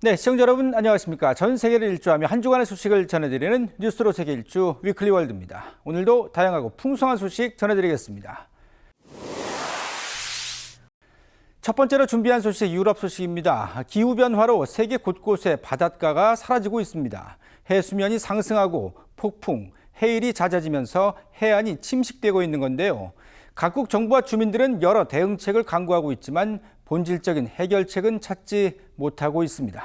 네, 시청자 여러분 안녕하십니까. 전 세계를 일주하며 한 주간의 소식을 전해드리는 뉴스로 세계 일주 위클리 월드입니다. 오늘도 다양하고 풍성한 소식 전해드리겠습니다. 첫 번째로 준비한 소식 유럽 소식입니다. 기후변화로 세계 곳곳에 바닷가가 사라지고 있습니다. 해수면이 상승하고 폭풍, 해일이 잦아지면서 해안이 침식되고 있는 건데요. 각국 정부와 주민들은 여러 대응책을 강구하고 있지만 본질적인 해결책은 찾지 못하고 있습니다.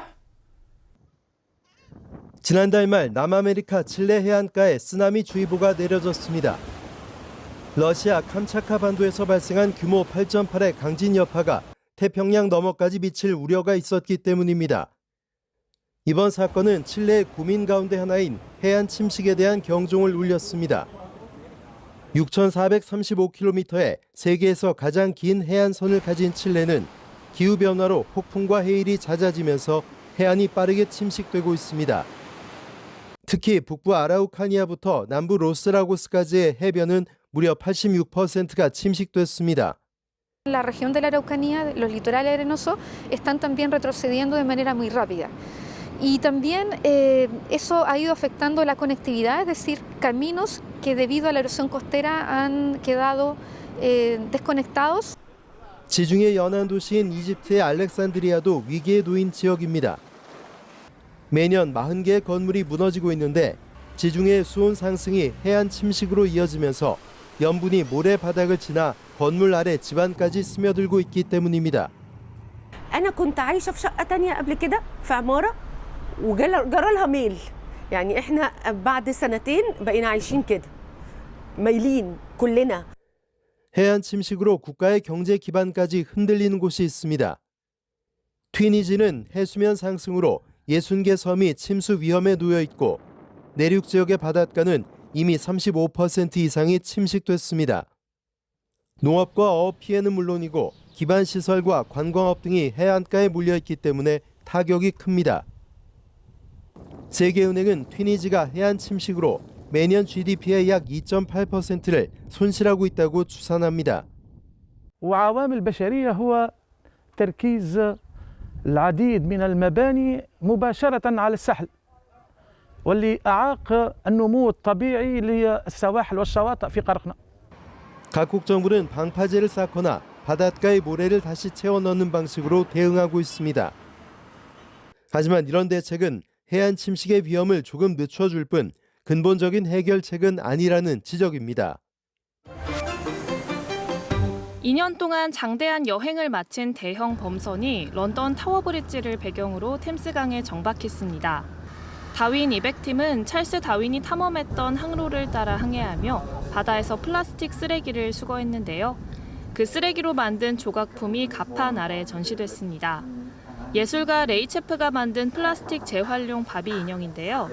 지난달 말 남아메리카 칠레 해안가에 쓰나미 주의보가 내려졌습니다. 러시아 캄차카 반도에서 발생한 규모 8.8의 강진 여파가 태평양 너머까지 미칠 우려가 있었기 때문입니다. 이번 사건은 칠레의 고민 가운데 하나인 해안 침식에 대한 경종을 울렸습니다. 6,435km의 세계에서 가장 긴 해안선을 가진 칠레는 기후변화로 폭풍과 해일이 잦아지면서 해안이 빠르게 침식되고 있습니다. 특히 북부 아라우카니아부터 남부 로스라고스까지의 해변은 무려 86%가 침식됐습니다. La región de la Araucanía, los litorales arenosos, están también retrocediendo de manera muy rápida. Y también eso ha ido afectando la conectividad, es decir, caminos que debido a la erosión costera han quedado desconectados. 지중해 연안 도시인 이집트의 알렉산드리아도 위기에 놓인 지역입니다. 매년 40개의 건물이 무너지고 있는데 지중해 수온 상승이 해안 침식으로 이어지면서 염분이 모래 바닥을 지나 건물 아래 집안까지 스며들고 있기 때문입니다. أنا كنت عايشة في شقة تانية قبل كده في عمارة وجرى لها ميل يعني إحنا بعد سنتين بقينا عايشين كده مايلين كلنا. 해안 침식으로 국가의 경제 기반까지 흔들리는 곳이 있습니다. 튀니지는 해수면 상승으로 60개 섬이 침수 위험에 놓여 있고 내륙 지역의 바닷가는 이미 35% 이상이 침식됐습니다. 농업과 어업 피해는 물론이고 기반 시설과 관광업 등이 해안가에 몰려 있기 때문에 타격이 큽니다. 세계은행은 튀니지가 해안 침식으로 매년 GDP의 약 2.8%를 손실하고 있다고 추산합니다. وعوامل بشرية هو تركيز العديد من المباني مباشرة على الساحل واللي أعاق النمو الطبيعي للسواحل والشواطئ في قرقنا. 각국 정부는 방파제를 쌓거나 바닷가의 모래를 다시 채워 넣는 방식으로 대응하고 있습니다. 하지만 이런 대책은 해안 침식의 위험을 조금 늦춰줄 뿐 근본적인 해결책은 아니라는 지적입니다. 2년 동안 장대한 여행을 마친 대형 범선이 런던 타워브리지를 배경으로 템스강에 정박했습니다. 다윈 200팀은 찰스 다윈이 탐험했던 항로를 따라 항해하며 바다에서 플라스틱 쓰레기를 수거했는데요. 그 쓰레기로 만든 조각품이 갑판 아래 전시됐습니다. 예술가 레이 체프가 만든 플라스틱 재활용 바비 인형인데요.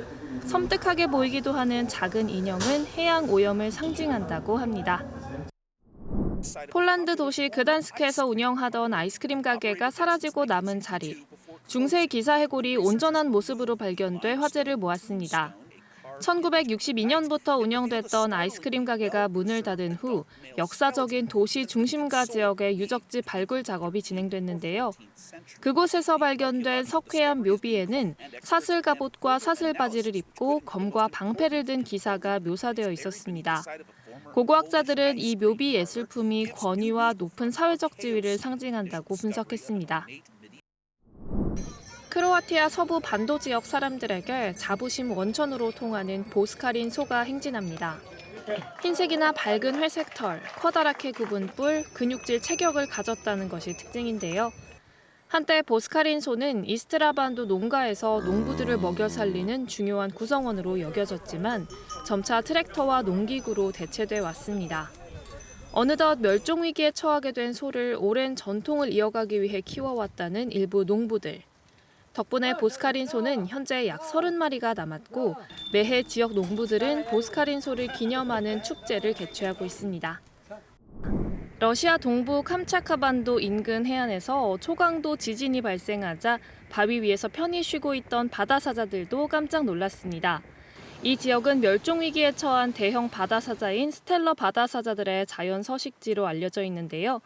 섬뜩하게 보이기도 하는 작은 인형은 해양 오염을 상징한다고 합니다. 폴란드 도시 그단스크에서 운영하던 아이스크림 가게가 사라지고 남은 자리. 중세 기사 해골이 온전한 모습으로 발견돼 화제를 모았습니다. 1962년부터 운영됐던 아이스크림 가게가 문을 닫은 후 역사적인 도시 중심가 지역의 유적지 발굴 작업이 진행됐는데요. 그곳에서 발견된 석회암 묘비에는 사슬 갑옷과 사슬 바지를 입고 검과 방패를 든 기사가 묘사되어 있었습니다. 고고학자들은 이 묘비 예술품이 권위와 높은 사회적 지위를 상징한다고 분석했습니다. 크로아티아 서부 반도 지역 사람들에게 자부심 원천으로 통하는 보스카린 소가 행진합니다. 흰색이나 밝은 회색 털, 커다랗게 굽은 뿔, 근육질 체격을 가졌다는 것이 특징인데요. 한때 보스카린 소는 이스트라반도 농가에서 농부들을 먹여 살리는 중요한 구성원으로 여겨졌지만 점차 트랙터와 농기구로 대체돼 왔습니다. 어느덧 멸종 위기에 처하게 된 소를 오랜 전통을 이어가기 위해 키워왔다는 일부 농부들. 덕분에 보스카린 소는 현재 약 30마리가 남았고 매해 지역 농부들은 보스카린 소를 기념하는 축제를 개최하고 있습니다. 러시아 동부 캄차카 반도 인근 해안에서 초강도 지진이 발생하자 바위 위에서 편히 쉬고 있던 바다사자들도 깜짝 놀랐습니다. 이 지역은 멸종 위기에 처한 대형 바다사자인 스텔러 바다사자들의 자연 서식지로 알려져 있는데요.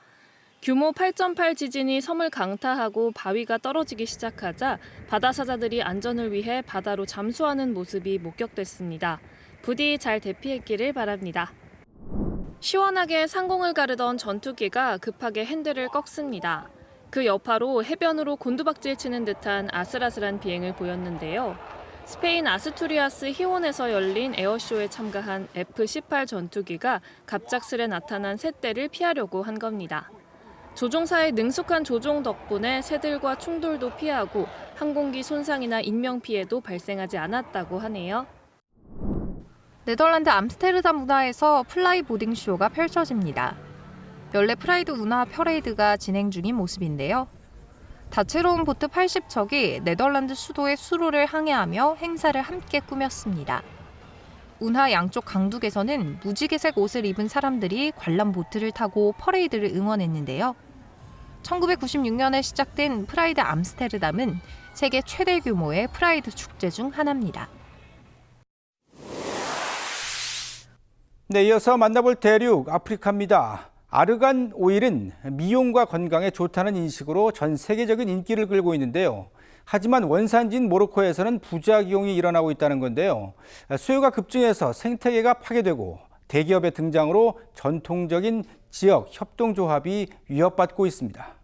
규모 8.8 지진이 섬을 강타하고 바위가 떨어지기 시작하자 바다 사자들이 안전을 위해 바다로 잠수하는 모습이 목격됐습니다. 부디 잘 대피했기를 바랍니다. 시원하게 상공을 가르던 전투기가 급하게 핸들을 꺾습니다. 그 여파로 해변으로 곤두박질 치는 듯한 아슬아슬한 비행을 보였는데요. 스페인 아스투리아스 히온에서 열린 에어쇼에 참가한 F-18 전투기가 갑작스레 나타난 새떼를 피하려고 한 겁니다. 조종사의 능숙한 조종 덕분에 새들과 충돌도 피하고 항공기 손상이나 인명피해도 발생하지 않았다고 하네요. 네덜란드 암스테르담 운하에서 플라이 보딩 쇼가 펼쳐집니다. 연례 프라이드 운하 퍼레이드가 진행 중인 모습인데요. 다채로운 보트 80척이 네덜란드 수도의 수로를 항해하며 행사를 함께 꾸몄습니다. 운하 양쪽 강둑에서는 무지개색 옷을 입은 사람들이 관람 보트를 타고 퍼레이드를 응원했는데요. 1996년에 시작된 프라이드 암스테르담은 세계 최대 규모의 프라이드 축제 중 하나입니다. 네, 이어서 만나볼 대륙 아프리카입니다. 아르간 오일은 미용과 건강에 좋다는 인식으로 전 세계적인 인기를 끌고 있는데요. 하지만 원산지인 모로코에서는 부작용이 일어나고 있다는 건데요. 수요가 급증해서 생태계가 파괴되고 대기업의 등장으로 전통적인 지역 협동조합이 위협받고 있습니다.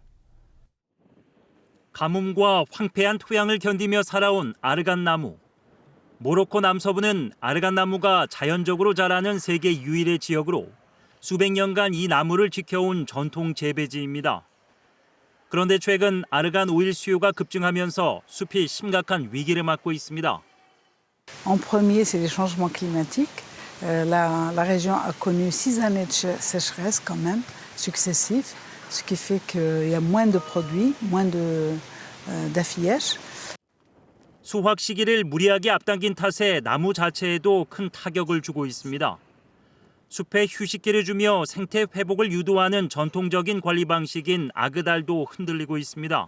가뭄과 황폐한 토양을 견디며 살아온 아르간 나무. 모로코 남서부는 아르간 나무가 자연적으로 자라는 세계 유일의 지역으로 수백 년간 이 나무를 지켜온 전통 재배지입니다. 그런데 최근 아르간 오일 수요가 급증하면서 숲이 심각한 위기를 맞고 있습니다. En premier, c'est les changements climatiques. La région a connu 6 années de sécheresse quand même, successifs, ce qui fait qu'il y a moins de produits, moins d'affillage. 수확 시기를 무리하게 앞당긴 탓에 나무 자체에도 큰 타격을 주고 있습니다. 숲에 휴식기를 주며 생태 회복을 유도하는 전통적인 관리 방식인 아그달도 흔들리고 있습니다.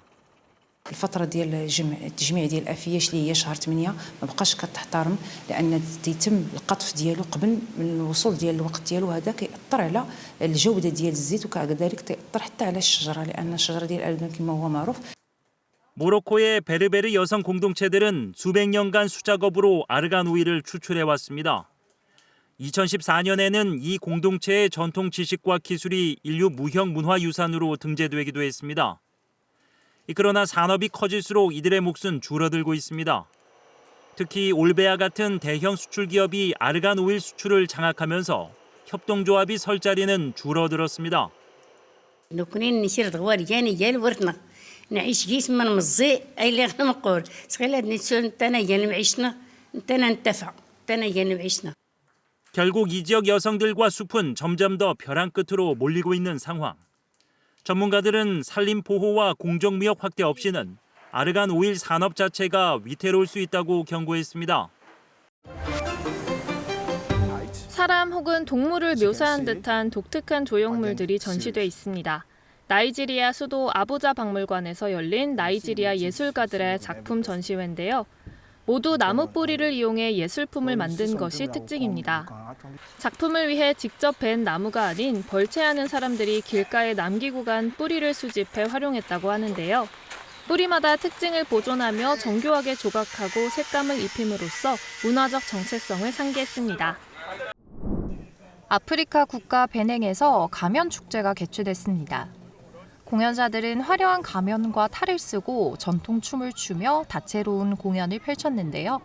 الفترة ديال التجميع ديال الافياش اللي هي شهر 8 ما بقاش كتحترم لان تيتم القطف ديالو قبل من الوصول ديال الوقت ديالو هذا كيأثر على الجودة ديال الزيت وكذلك تيأثر حتى على الشجرة لان الشجرة ديال الأرغان كما هو معروف. 모로코의 베르베르 여성 공동체들은 수백 년간 수작업으로 아르간 오일을 추출해 왔습니다. 2014년에는 이 공동체의 전통 지식과 기술이 인류 무형 문화유산으로 등재되기도 했습니다. 그러나 산업이 커질수록 이들의 몫은 줄어들고 있습니다. 특히 올베아 같은 대형 수출 기업이 아르간 오일 수출을 장악하면서 협동조합이 설 자리는 줄어들었습니다. نعيش كيس من مزي اي اللي غنقول سغيلات نتسول تانا يا عيشنا تانا ننتفع تانا يا عيشنا. 결국 이 지역 여성들과 숲은 점점 더 벼랑 끝으로 몰리고 있는 상황. 전문가들은 산림 보호와 공정무역 확대 없이는 아르간 오일 산업 자체가 위태로울 수 있다고 경고했습니다. 사람 혹은 동물을 묘사한 듯한 독특한 조형물들이 전시돼 있습니다. 나이지리아 수도 아부자 박물관에서 열린 나이지리아 예술가들의 작품 전시회인데요. 모두 나무 뿌리를 이용해 예술품을 만든 것이 특징입니다. 작품을 위해 직접 벤 나무가 아닌 벌채하는 사람들이 길가에 남기고 간 뿌리를 수집해 활용했다고 하는데요. 뿌리마다 특징을 보존하며 정교하게 조각하고 색감을 입힘으로써 문화적 정체성을 상기했습니다. 아프리카 국가 베냉에서 가면 축제가 개최됐습니다. 공연자들은 화려한 가면과 탈을 쓰고 전통 춤을 추며 다채로운 공연을 펼쳤는데요.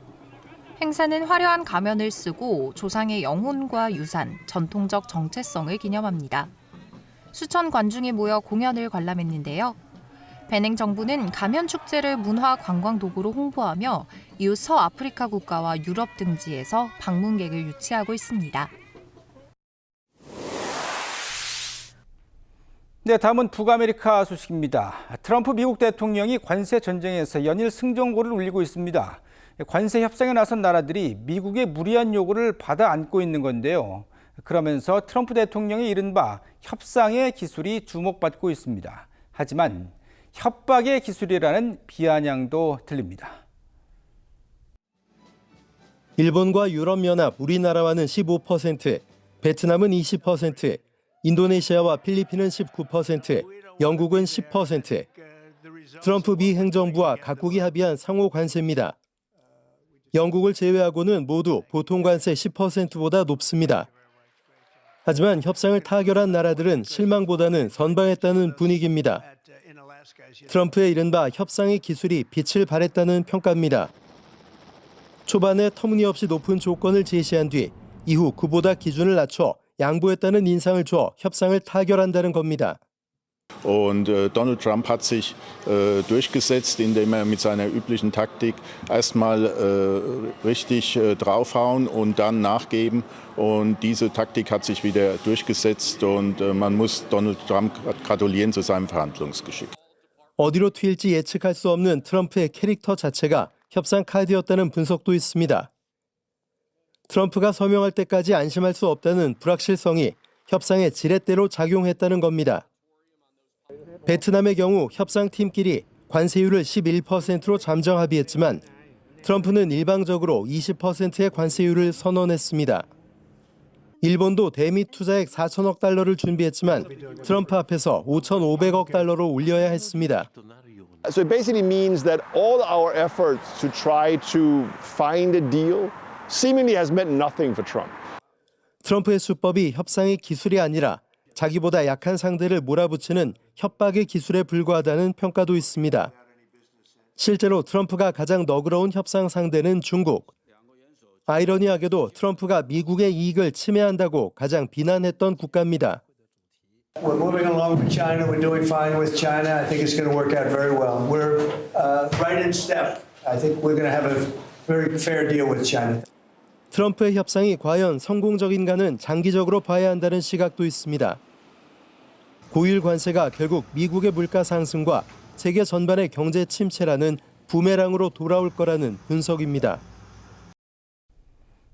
행사는 화려한 가면을 쓰고 조상의 영혼과 유산, 전통적 정체성을 기념합니다. 수천 관중이 모여 공연을 관람했는데요. 베냉 정부는 가면 축제를 문화 관광 도구로 홍보하며 이웃 서아프리카 국가와 유럽 등지에서 방문객을 유치하고 있습니다. 네, 다음은 북아메리카 소식입니다. 트럼프 미국 대통령이 관세 전쟁에서 연일 승전고를 울리고 있습니다. 관세 협상에 나선 나라들이 미국의 무리한 요구를 받아 안고 있는 건데요. 그러면서 트럼프 대통령의 이른바 협상의 기술이 주목받고 있습니다. 하지만 협박의 기술이라는 비아냥도 들립니다. 일본과 유럽연합, 우리나라와는 15%, 베트남은 20%, 인도네시아와 필리핀은 19%, 영국은 10%, 트럼프 미 행정부와 각국이 합의한 상호 관세입니다. 영국을 제외하고는 모두 보통 관세 10%보다 높습니다. 하지만 협상을 타결한 나라들은 실망보다는 선방했다는 분위기입니다. 트럼프의 이른바 협상의 기술이 빛을 발했다는 평가입니다. 초반에 터무니없이 높은 조건을 제시한 뒤 이후 그보다 기준을 낮춰 양보했다는 인상을 줘 협상을 타결한다는 겁니다. Und Donald Trump hat sich durchgesetzt, indem mit seiner üblichen Taktik erstmal richtig draufhauen und dann nachgeben. Und diese Taktik hat sich wieder durchgesetzt und man muss Donald Trump gratulieren zu seinem Verhandlungsgeschick. 어디로 튈지 예측할 수 없는 트럼프의 캐릭터 자체가 협상 카드였다는 분석도 있습니다. 트럼프가 서명할 때까지 안심할 수 없다는 불확실성이 협상의 지렛대로 작용했다는 겁니다. 베트남의 경우 협상팀끼리 관세율을 11%로 잠정 합의했지만 트럼프는 일방적으로 20%의 관세율을 선언했습니다. 일본도 대미 투자액 4천억 달러를 준비했지만 트럼프 앞에서 5,500억 달러로 올려야 했습니다. So it basically means that all our efforts to try to find a deal seemingly has meant nothing for Trump. 트럼프의 수법이 협상의 기술이 아니라 자기보다 약한 상대를 몰아붙이는 협박의 기술에 불과하다는 평가도 있습니다. 실제로 트럼프가 가장 너그러운 협상 상대는 중국. 아이러니하게도 트럼프가 미국의 이익을 침해한다고 가장 비난했던 국가입니다. We're moving along with China. We're doing fine with China. I think it's going to work out very well. We're right in step. I think we're going to have a very fair deal with China. 트럼프의 협상이 과연 성공적인가는 장기적으로 봐야 한다는 시각도 있습니다. 고율 관세가 결국 미국의 물가 상승과 세계 전반의 경제 침체라는 부메랑으로 돌아올 거라는 분석입니다.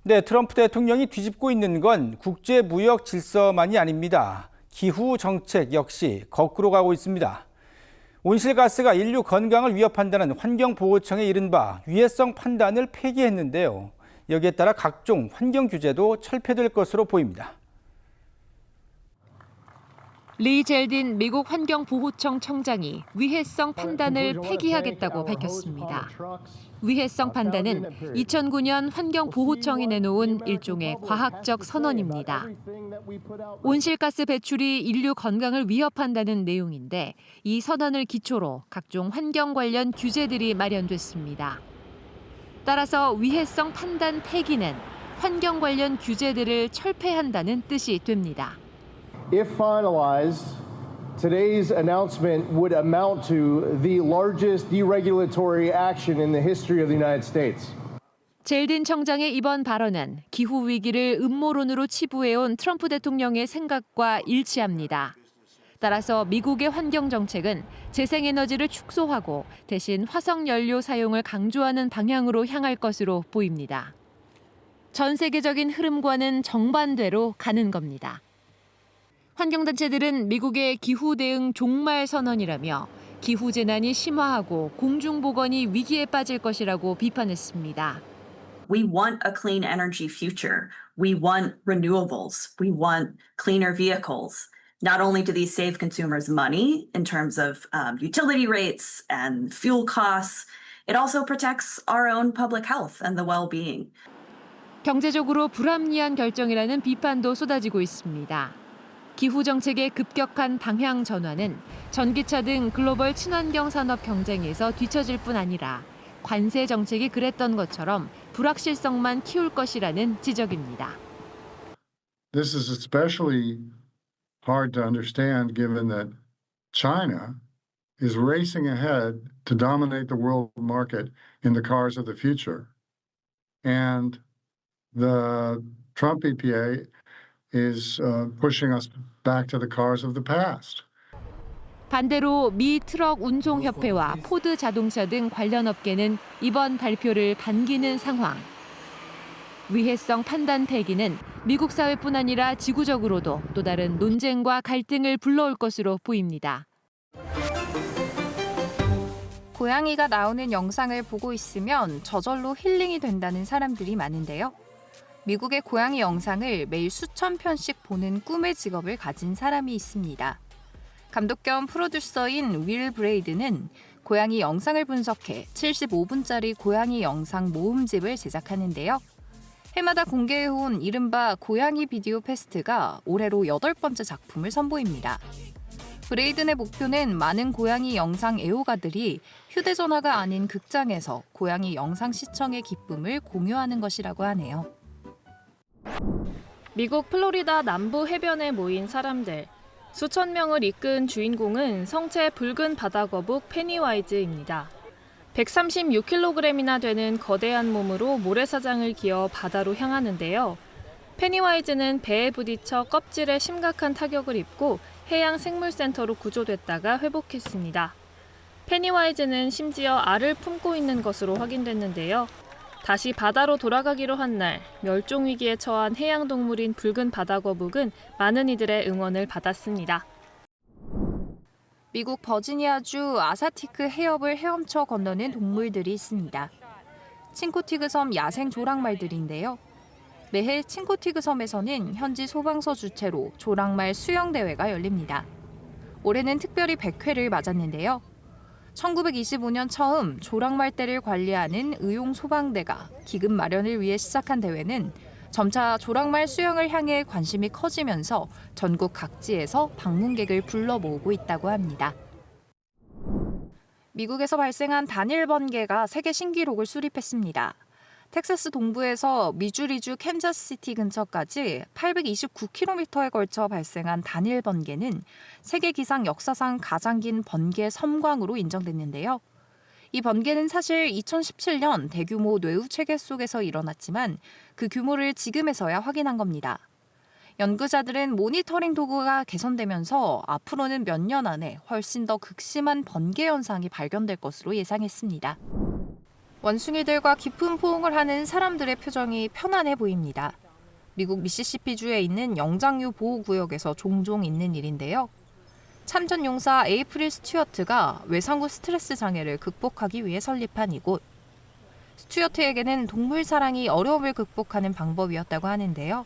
네, 트럼프 대통령이 뒤집고 있는 건 국제 무역 질서만이 아닙니다. 기후 정책 역시 거꾸로 가고 있습니다. 온실가스가 인류 건강을 위협한다는 환경보호청의 이른바 위해성 판단을 폐기했는데요. 여기에 따라 각종 환경 규제도 철폐될 것으로 보입니다. 리 젤딘 미국 환경보호청 청장이 위해성 판단을 폐기하겠다고 밝혔습니다. 위해성 판단은 2009년 환경보호청이 내놓은 일종의 과학적 선언입니다. 온실가스 배출이 인류 건강을 위협한다는 내용인데 이 선언을 기초로 각종 환경 관련 규제들이 마련됐습니다. 따라서 위해성 판단 폐기는 환경 관련 규제들을 철폐한다는 뜻이 됩니다. If finalized, today's announcement would amount to the largest deregulatory action in the history of the United States. 젤딘 청장의 이번 발언은 기후 위기를 음모론으로 치부해온 트럼프 대통령의 생각과 일치합니다. 따라서 미국의 환경 정책은 재생에너지를 축소하고 대신 화석 연료 사용을 강조하는 방향으로 향할 것으로 보입니다. 전 세계적인 흐름과는 정반대로 가는 겁니다. 환경단체들은 미국의 기후 대응 종말 선언이라며 기후 재난이 심화하고 공중보건이 위기에 빠질 것이라고 비판했습니다. We want a clean energy future. We want renewables. We want cleaner vehicles. Not only do these save consumers money in terms of utility rates and fuel costs, it also protects our own public health and the well-being. 경제적으로 불합리한 결정이라는 비판도 쏟아지고 있습니다. 기후 정책의 급격한 방향 전환은 전기차 등 글로벌 친환경 산업 경쟁에서 뒤처질 뿐 아니라 관세 정책이 그랬던 것처럼 불확실성만 키울 것이라는 지적입니다. This is especially hard to understand given that China is racing ahead to dominate the world market in the cars of the future. And the Trump EPA is pushing us back to the cars of the past. 반대로 미 트럭 운송협회와 포드 자동차 등 관련 업계는 이번 발표를 반기는 상황. 위해성 판단 폐기는 미국 사회뿐 아니라 지구적으로도 또 다른 논쟁과 갈등을 불러올 것으로 보입니다. 고양이가 나오는 영상을 보고 있으면 저절로 힐링이 된다는 사람들이 많은데요. 미국의 고양이 영상을 매일 수천 편씩 보는 꿈의 직업을 가진 사람이 있습니다. 감독 겸 프로듀서인 윌 브레이드는 고양이 영상을 분석해 75분짜리 고양이 영상 모음집을 제작하는데요. 해마다 공개해온 이른바 고양이 비디오 페스트가 올해로 8번째 작품을 선보입니다. 브레이든의 목표는 많은 고양이 영상 애호가들이 휴대전화가 아닌 극장에서 고양이 영상 시청의 기쁨을 공유하는 것이라고 하네요. 미국 플로리다 남부 해변에 모인 사람들. 수천 명을 이끈 주인공은 성체 붉은 바다거북 페니와이즈입니다. 136kg이나 되는 거대한 몸으로 모래사장을 기어 바다로 향하는데요. 페니와이즈는 배에 부딪혀 껍질에 심각한 타격을 입고 해양생물센터로 구조됐다가 회복했습니다. 페니와이즈는 심지어 알을 품고 있는 것으로 확인됐는데요. 다시 바다로 돌아가기로 한 날, 멸종위기에 처한 해양동물인 붉은 바다거북은 많은 이들의 응원을 받았습니다. 미국 버지니아주 아사티크 해협을 헤엄쳐 건너는 동물들이 있습니다. 칭코티그 섬 야생 조랑말들인데요. 매해 칭코티그 섬에서는 현지 소방서 주최로 조랑말 수영대회가 열립니다. 올해는 특별히 100회를 맞았는데요. 1925년 처음 조랑말떼를 관리하는 의용소방대가 기금 마련을 위해 시작한 대회는 점차 조랑말 수영을 향해 관심이 커지면서 전국 각지에서 방문객을 불러 모으고 있다고 합니다. 미국에서 발생한 단일 번개가 세계 신기록을 수립했습니다. 텍사스 동부에서 미주리주 캔자스시티 근처까지 829km에 걸쳐 발생한 단일 번개는 세계 기상 역사상 가장 긴 번개 섬광으로 인정됐는데요. 이 번개는 사실 2017년 대규모 뇌우 체계 속에서 일어났지만 그 규모를 지금에서야 확인한 겁니다. 연구자들은 모니터링 도구가 개선되면서 앞으로는 몇 년 안에 훨씬 더 극심한 번개 현상이 발견될 것으로 예상했습니다. 원숭이들과 깊은 포옹을 하는 사람들의 표정이 편안해 보입니다. 미국 미시시피주에 있는 영장류 보호구역에서 종종 있는 일인데요. 참전 용사 에이프릴 스튜어트가 외상후 스트레스 장애를 극복하기 위해 설립한 이곳. 스튜어트에게는 동물 사랑이 어려움을 극복하는 방법이었다고 하는데요.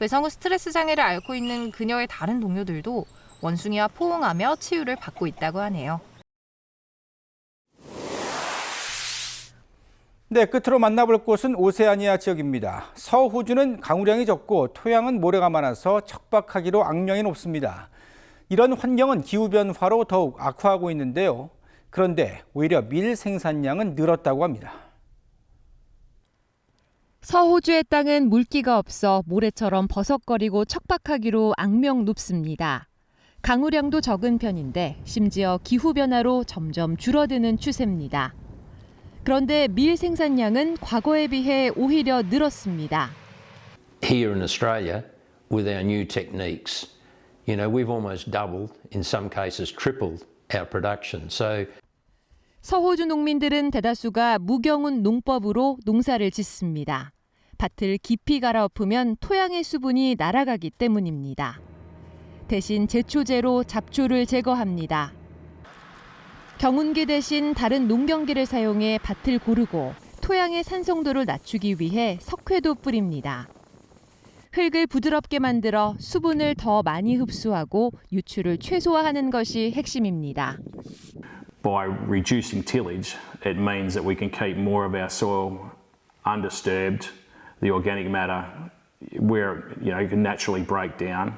외상후 스트레스 장애를 앓고 있는 그녀의 다른 동료들도 원숭이와 포옹하며 치유를 받고 있다고 하네요. 네, 끝으로 만나볼 곳은 오세아니아 지역입니다. 서호주는 강우량이 적고 토양은 모래가 많아서 척박하기로 악명이 높습니다. 이런 환경은 기후변화로 더욱 악화하고 있는데요. 그런데 오히려 밀 생산량은 늘었다고 합니다. 서호주의 땅은 물기가 없어 모래처럼 버석거리고 척박하기로 악명 높습니다. 강우량도 적은 편인데 심지어 기후변화로 점점 줄어드는 추세입니다. 그런데 밀 생산량은 과거에 비해 오히려 늘었습니다. Here in Australia, with our new techniques, we've almost doubled, in some cases tripled our production. So 서호주 농민들은 대다수가 무경운 농법으로 농사를 짓습니다. 밭을 깊이 갈아엎으면 토양의 수분이 날아가기 때문입니다. 대신 제초제로 잡초를 제거합니다. 경운기 대신 다른 농경기를 사용해 밭을 고르고 토양의 산성도를 낮추기 위해 석회도 뿌립니다. 흙을 부드럽게 만들어 수분을 더 많이 흡수하고 유출을 최소화하는 것이 핵심입니다. By reducing tillage, it means that we can keep more of our soil undisturbed, the organic matter where it can naturally break down,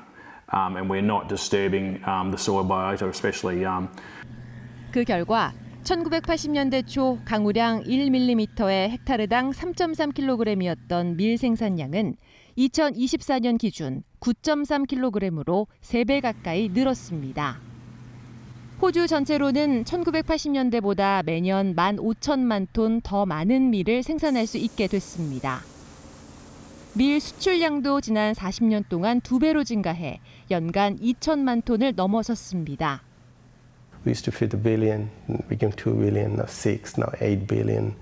and we're not disturbing the soil biota, especially. 그 결과 1980년대 초 강우량 1mm에 헥타르당 3.3kg이었던 밀 생산량은 2024년 기준 9.3kg으로 3배 가까이 늘었습니다. 호주 전체로는 1980년대보다 매년 15,000만 톤 더 많은 밀을 생산할 수 있게 됐습니다. 밀 수출량도 지난 40년 동안 2배로 증가해 연간 2천만 톤을 넘어섰습니다. We used to feed 1 billion, became 2 billion, now 6, now 8 billion.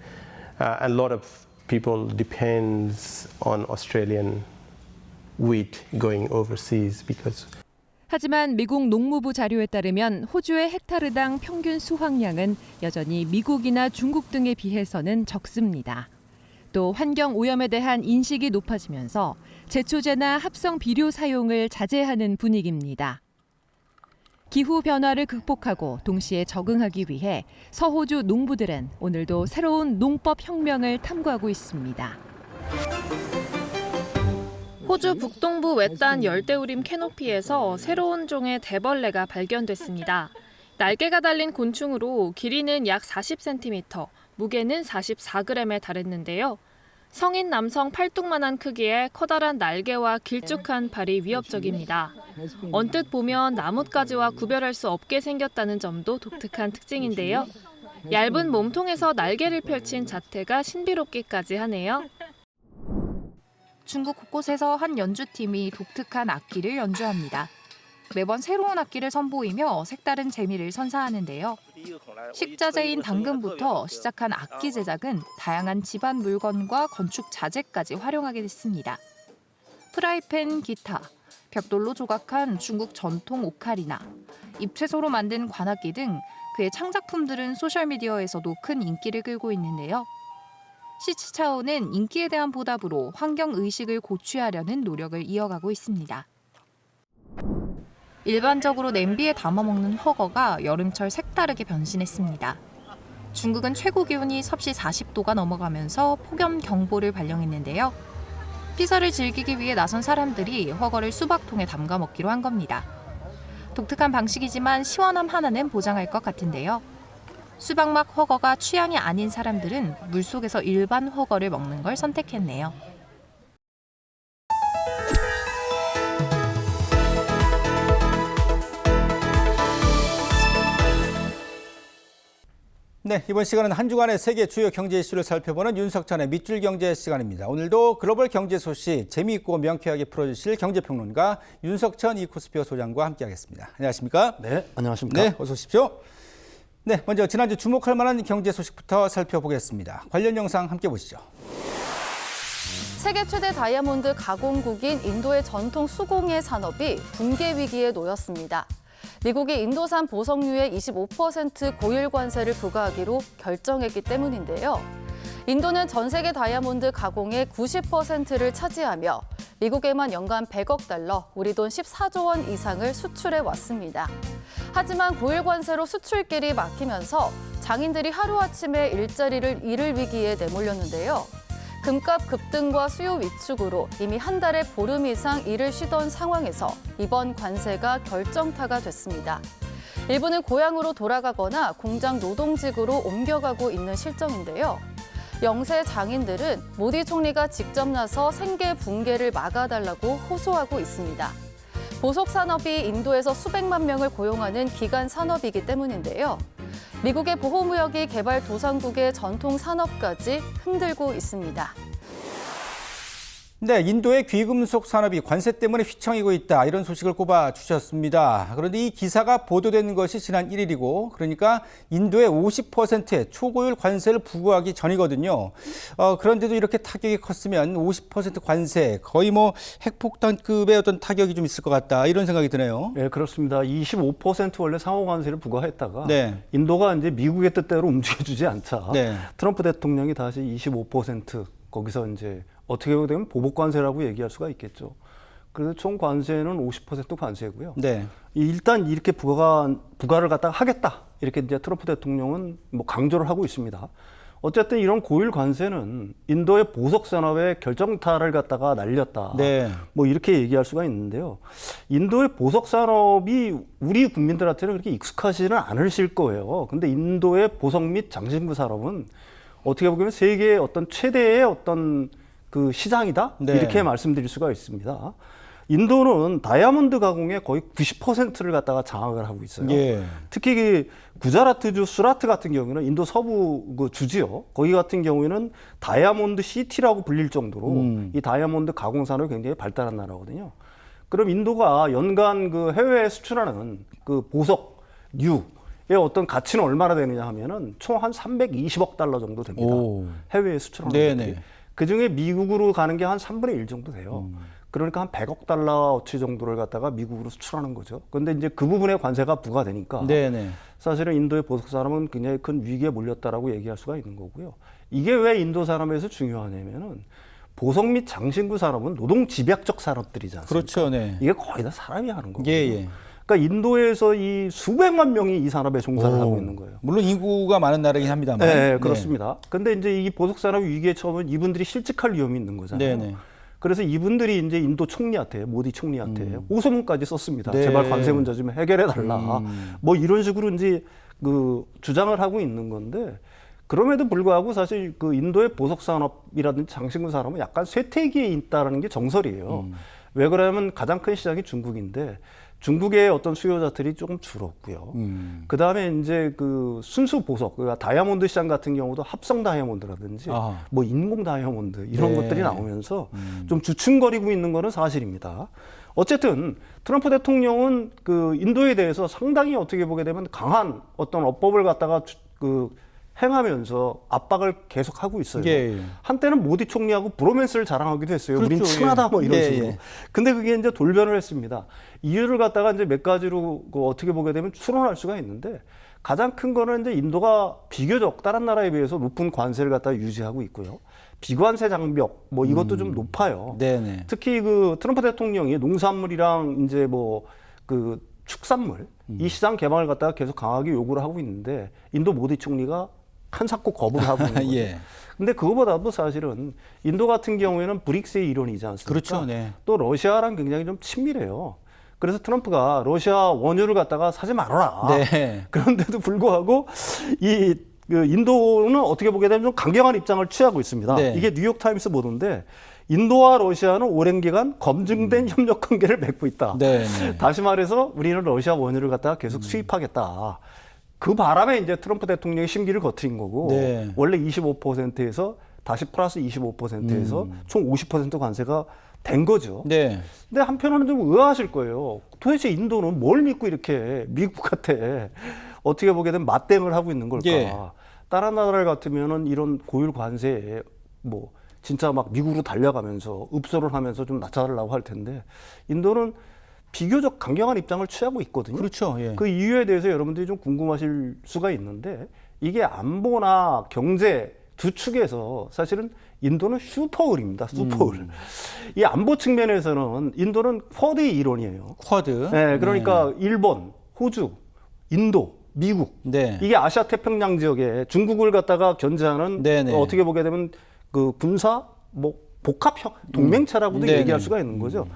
A lot of people depends on Australian wheat going overseas because. 하지만 미국 농무부 자료에 따르면 호주의 헥타르당 평균 수확량은 여전히 미국이나 중국 등에 비해서는 적습니다. 또 환경 오염에 대한 인식이 높아지면서 제초제나 합성 비료 사용을 자제하는 분위기입니다. 기후 변화를 극복하고 동시에 적응하기 위해 서호주 농부들은 오늘도 새로운 농법 혁명을 탐구하고 있습니다. 호주 북동부 외딴 열대우림 캐노피에서 새로운 종의 대벌레가 발견됐습니다. 날개가 달린 곤충으로 길이는 약 40cm, 무게는 44g에 달했는데요. 성인 남성 팔뚝만한 크기의 커다란 날개와 길쭉한 발이 위협적입니다. 언뜻 보면 나뭇가지와 구별할 수 없게 생겼다는 점도 독특한 특징인데요. 얇은 몸통에서 날개를 펼친 자태가 신비롭기까지 하네요. 중국 곳곳에서 한 연주팀이 독특한 악기를 연주합니다. 매번 새로운 악기를 선보이며 색다른 재미를 선사하는데요. 식자재인 당근부터 시작한 악기 제작은 다양한 집안 물건과 건축 자재까지 활용하게 됐습니다. 프라이팬, 기타, 벽돌로 조각한 중국 전통 오카리나, 잎채소로 만든 관악기 등 그의 창작품들은 소셜미디어에서도 큰 인기를 끌고 있는데요. 시치차오는 인기에 대한 보답으로 환경의식을 고취하려는 노력을 이어가고 있습니다. 일반적으로 냄비에 담아먹는 훠궈가 여름철 색다르게 변신했습니다. 중국은 최고 기온이 섭씨 40도가 넘어가면서 폭염경보를 발령했는데요. 피서를 즐기기 위해 나선 사람들이 훠궈를 수박통에 담가 먹기로 한 겁니다. 독특한 방식이지만 시원함 하나는 보장할 것 같은데요. 수박맛 훠궈가 취향이 아닌 사람들은 물속에서 일반 훠궈를 먹는 걸 선택했네요. 네, 이번 시간은 한 주간의 세계 주요 경제 이슈를 살펴보는 윤석찬의 밑줄 경제 시간입니다. 오늘도 글로벌 경제 소식 재미있고 명쾌하게 풀어주실 경제평론가 윤석천 이코스피어 소장과 함께하겠습니다. 안녕하십니까? 네, 안녕하십니까? 네, 어서 오십시오. 네, 먼저 지난주 주목할 만한 경제 소식부터 살펴보겠습니다. 관련 영상 함께 보시죠. 세계 최대 다이아몬드 가공국인 인도의 전통 수공예 산업이 붕괴 위기에 놓였습니다. 미국이 인도산 보석류에 25% 고율 관세를 부과하기로 결정했기 때문인데요. 인도는 전 세계 다이아몬드 가공의 90%를 차지하며 미국에만 연간 100억 달러, 우리 돈 14조 원 이상을 수출해 왔습니다. 하지만 고율 관세로 수출길이 막히면서 장인들이 하루아침에 일자리를 잃을 위기에 내몰렸는데요. 금값 급등과 수요 위축으로 이미 한 달에 보름 이상 일을 쉬던 상황에서 이번 관세가 결정타가 됐습니다. 일부는 고향으로 돌아가거나 공장 노동직으로 옮겨가고 있는 실정인데요. 영세 장인들은 모디 총리가 직접 나서 생계 붕괴를 막아달라고 호소하고 있습니다. 보석 산업이 인도에서 수백만 명을 고용하는 기간 산업이기 때문인데요. 미국의 보호무역이 개발도상국의 전통 산업까지 흔들고 있습니다. 네, 인도의 귀금속 산업이 관세 때문에 휘청이고 있다, 이런 소식을 꼽아 주셨습니다. 그런데 이 기사가 보도된 것이 지난 1일이고, 그러니까 인도의 50%의 초고율 관세를 부과하기 전이거든요. 그런데도 이렇게 타격이 컸으면 50% 관세, 거의 뭐 핵폭탄급의 어떤 타격이 좀 있을 것 같다, 이런 생각이 드네요. 네, 그렇습니다. 25% 원래 상호 관세를 부과했다가 네. 인도가 이제 미국의 뜻대로 움직여주지 않자 네. 트럼프 대통령이 다시 25% 거기서 이제 어떻게 보면 보복 관세라고 얘기할 수가 있겠죠. 그래서 총 관세는 50% 관세고요. 네. 일단 이렇게 부과를 갖다가 하겠다, 이렇게 이제 트럼프 대통령은 뭐 강조를 하고 있습니다. 어쨌든 이런 고율 관세는 인도의 보석 산업의 결정타를 갖다가 날렸다. 네. 뭐 이렇게 얘기할 수가 있는데요. 인도의 보석 산업이 우리 국민들한테는 그렇게 익숙하지는 않으실 거예요. 근데 인도의 보석 및 장신구 산업은 어떻게 보면 세계의 어떤 최대의 어떤 그 시장이다, 네. 이렇게 말씀드릴 수가 있습니다. 인도는 다이아몬드 가공의 거의 90%를 갖다가 장악을 하고 있어요. 예. 특히 그 구자라트주 수라트 같은 경우는 인도 서부 그 주지요. 거기 같은 경우에는 다이아몬드 시티라고 불릴 정도로 이 다이아몬드 가공 산업이 굉장히 발달한 나라거든요. 그럼 인도가 연간 그 해외에 수출하는 그 보석류의 어떤 가치는 얼마나 되느냐 하면은 총 한 320억 달러 정도 됩니다. 오. 해외에 수출하는 것들이. 그 중에 미국으로 가는 게 한 3분의 1 정도 돼요. 그러니까 한 100억 달러어치 정도를 갖다가 미국으로 수출하는 거죠. 그런데 이제 그 부분에 관세가 부과되니까 네네. 사실은 인도의 보석 산업은 굉장히 큰 위기에 몰렸다라고 얘기할 수가 있는 거고요. 이게 왜 인도 산업에서 중요하냐면은 보석 및 장신구 산업은 노동 집약적 산업들이지 않습니까? 그렇죠. 네. 이게 거의 다 사람이 하는 거거든요. 예. 그러니까 인도에서 이 수백만 명이 이 산업에 종사를 하고 있는 거예요. 물론 인구가 많은 나라긴 합니다만. 네, 그렇습니다. 근데 이제 이 보석산업 위기에 처음은 이분들이 실직할 위험이 있는 거잖아요. 네네. 그래서 이분들이 이제 인도 총리한테, 모디 총리한테 오소문까지 썼습니다. 네. 제발 관세 문제 좀 해결해 달라. 뭐 이런 식으로 이제 그 주장을 하고 있는 건데, 그럼에도 불구하고 사실 그 인도의 보석 산업이라든지 장신구 산업은 약간 쇠퇴기에 있다라는 게 정설이에요. 왜 그러냐면 가장 큰 시장이 중국인데 중국의 어떤 수요자들이 조금 줄었고요. 그 다음에 이제 그 순수 보석, 그러니까 다이아몬드 시장 같은 경우도 합성 다이아몬드라든지 뭐 인공 다이아몬드 이런 네. 것들이 나오면서 좀 주춤거리고 있는 거는 사실입니다. 어쨌든 트럼프 대통령은 그 인도에 대해서 상당히 어떻게 보게 되면 강한 어떤 어법을 갖다가 행하면서 압박을 계속하고 있어요. 예. 한때는 모디 총리하고 브로맨스를 자랑하기도 했어요. 그렇죠. 우린 친하다 뭐 이런 예, 식으로. 예. 근데 그게 이제 돌변을 했습니다. 이유를 갖다가 이제 몇 가지로 그 어떻게 보게 되면 추론할 수가 있는데, 가장 큰 거는 이제 인도가 비교적 다른 나라에 비해서 높은 관세를 갖다가 유지하고 있고요. 비관세 장벽 뭐 이것도 좀 높아요. 네네. 특히 그 트럼프 대통령이 농산물이랑 이제 뭐 그 축산물 이 시장 개방을 갖다가 계속 강하게 요구를 하고 있는데 인도 모디 총리가 한사코 거부를 하고 있는 거죠. 예. 근데 그거보다도 사실은 인도 같은 경우에는 브릭스의 일원이지 않습니까? 그렇죠. 네. 또 러시아랑 굉장히 좀 친밀해요. 그래서 트럼프가 러시아 원유를 갖다가 사지 말아라. 네. 그런데도 불구하고 그 인도는 어떻게 보게 되면 좀 강경한 입장을 취하고 있습니다. 네. 이게 뉴욕타임스 보도인데 인도와 러시아는 오랜 기간 검증된 협력 관계를 맺고 있다. 네, 네. 다시 말해서 우리는 러시아 원유를 갖다가 계속 수입하겠다. 그 바람에 이제 트럼프 대통령이 심기를 거트린 거고 네. 원래 25%에서 다시 플러스 25%에서 총 50% 관세가 된 거죠. 네. 근데 한편으로는 좀 의아하실 거예요. 도대체 인도는 뭘 믿고 이렇게 미국한테 어떻게 보게 되면 맞대응을 하고 있는 걸까? 예. 다른 나라 같으면은 이런 고율 관세에 뭐 진짜 막 미국으로 달려가면서 읍소를 하면서 좀 낮춰달라고 할 텐데 인도는 비교적 강경한 입장을 취하고 있거든요. 그렇죠. 예. 그 이유에 대해서 여러분들이 좀 궁금하실 수가 있는데 이게 안보나 경제 두 축에서 사실은 인도는 슈퍼을입니다. 슈퍼을. 이 안보 측면에서는 인도는 쿼드의 일원이에요. 쿼드. 네, 그러니까 일본, 호주, 인도, 미국. 네. 이게 아시아 태평양 지역에 중국을 갖다가 견제하는 네네. 어떻게 보게 되면 그 군사 뭐 복합형 동맹체라고도 네네. 얘기할 수가 있는 거죠.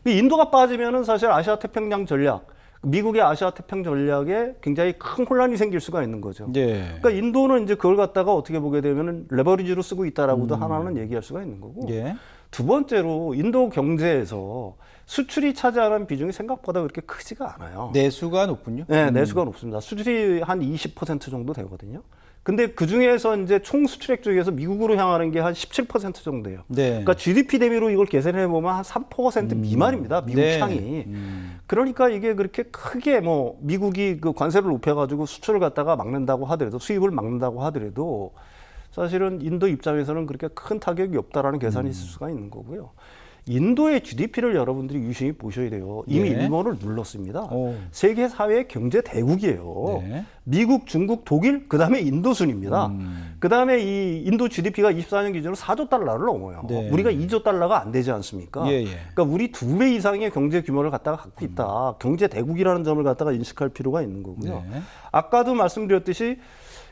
인도가 빠지면은 사실 아시아 태평양 전략, 미국의 아시아 태평양 전략에 굉장히 큰 혼란이 생길 수가 있는 거죠. 네. 그러니까 인도는 이제 그걸 갖다가 어떻게 보게 되면은 레버리지로 쓰고 있다라고도 하나는 얘기할 수가 있는 거고. 예. 두 번째로 인도 경제에서 수출이 차지하는 비중이 생각보다 그렇게 크지가 않아요. 내수가 높군요. 네, 내수가 높습니다. 수출이 한 20% 정도 되거든요. 근데 그 중에서 이제 총 수출액 중에서 미국으로 향하는 게 한 17% 정도 돼요. 네. 그러니까 GDP 대비로 이걸 계산해 보면 한 3% 미만입니다. 미국 네. 향이. 그러니까 이게 그렇게 크게 뭐 미국이 그 관세를 높여가지고 수출을 갖다가 막는다고 하더라도 수입을 막는다고 하더라도 사실은 인도 입장에서는 그렇게 큰 타격이 없다라는 계산이 있을 수가 있는 거고요. 인도의 GDP를 여러분들이 유심히 보셔야 돼요. 이미 예. 일본을 눌렀습니다. 오. 세계 사회의 경제 대국이에요. 네. 미국, 중국, 독일, 그 다음에 인도 순입니다. 그 다음에 이 인도 GDP가 24년 기준으로 4조 달러를 넘어요. 네. 우리가 2조 달러가 안 되지 않습니까? 예, 예. 그러니까 우리 2배 이상의 경제 규모를 갖다가 갖고 있다. 경제 대국이라는 점을 갖다가 인식할 필요가 있는 거고요. 네. 아까도 말씀드렸듯이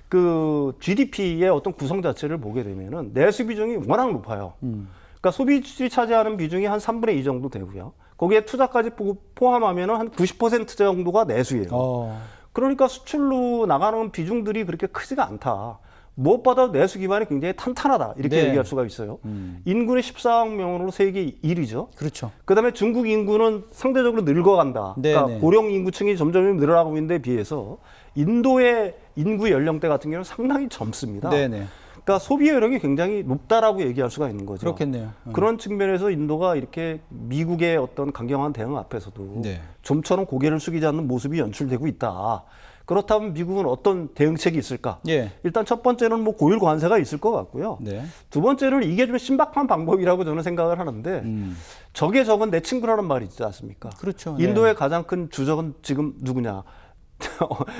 그 GDP의 어떤 구성 자체를 보게 되면은 내수 비중이 워낙 높아요. 그러니까 소비출이 차지하는 비중이 한 3분의 2 정도 되고요. 거기에 투자까지 포함하면 한 90% 정도가 내수예요. 그러니까 수출로 나가는 비중들이 그렇게 크지가 않다. 무엇보다 내수 기반이 굉장히 탄탄하다. 이렇게 네. 얘기할 수가 있어요. 인구는 14억 명으로 세계 1위죠. 그렇죠. 그다음에 중국 인구는 상대적으로 늙어간다. 네, 그러니까 네. 고령 인구층이 점점 늘어나고 있는 데 비해서 인도의 인구 연령대 같은 경우는 상당히 젊습니다. 네네. 그러니까 소비 여력이 굉장히 높다라고 얘기할 수가 있는 거죠. 그렇겠네요. 그런 측면에서 인도가 이렇게 미국의 어떤 강경한 대응 앞에서도 네. 좀처럼 고개를 숙이지 않는 모습이 연출되고 있다. 그렇다면 미국은 어떤 대응책이 있을까? 예. 일단 첫 번째는 뭐 고율 관세가 있을 것 같고요. 네. 두 번째는 이게 좀 신박한 방법이라고 저는 생각을 하는데 적의 적은 내 친구라는 말이 있지 않습니까? 그렇죠. 인도의 가장 큰 주적은 지금 누구냐?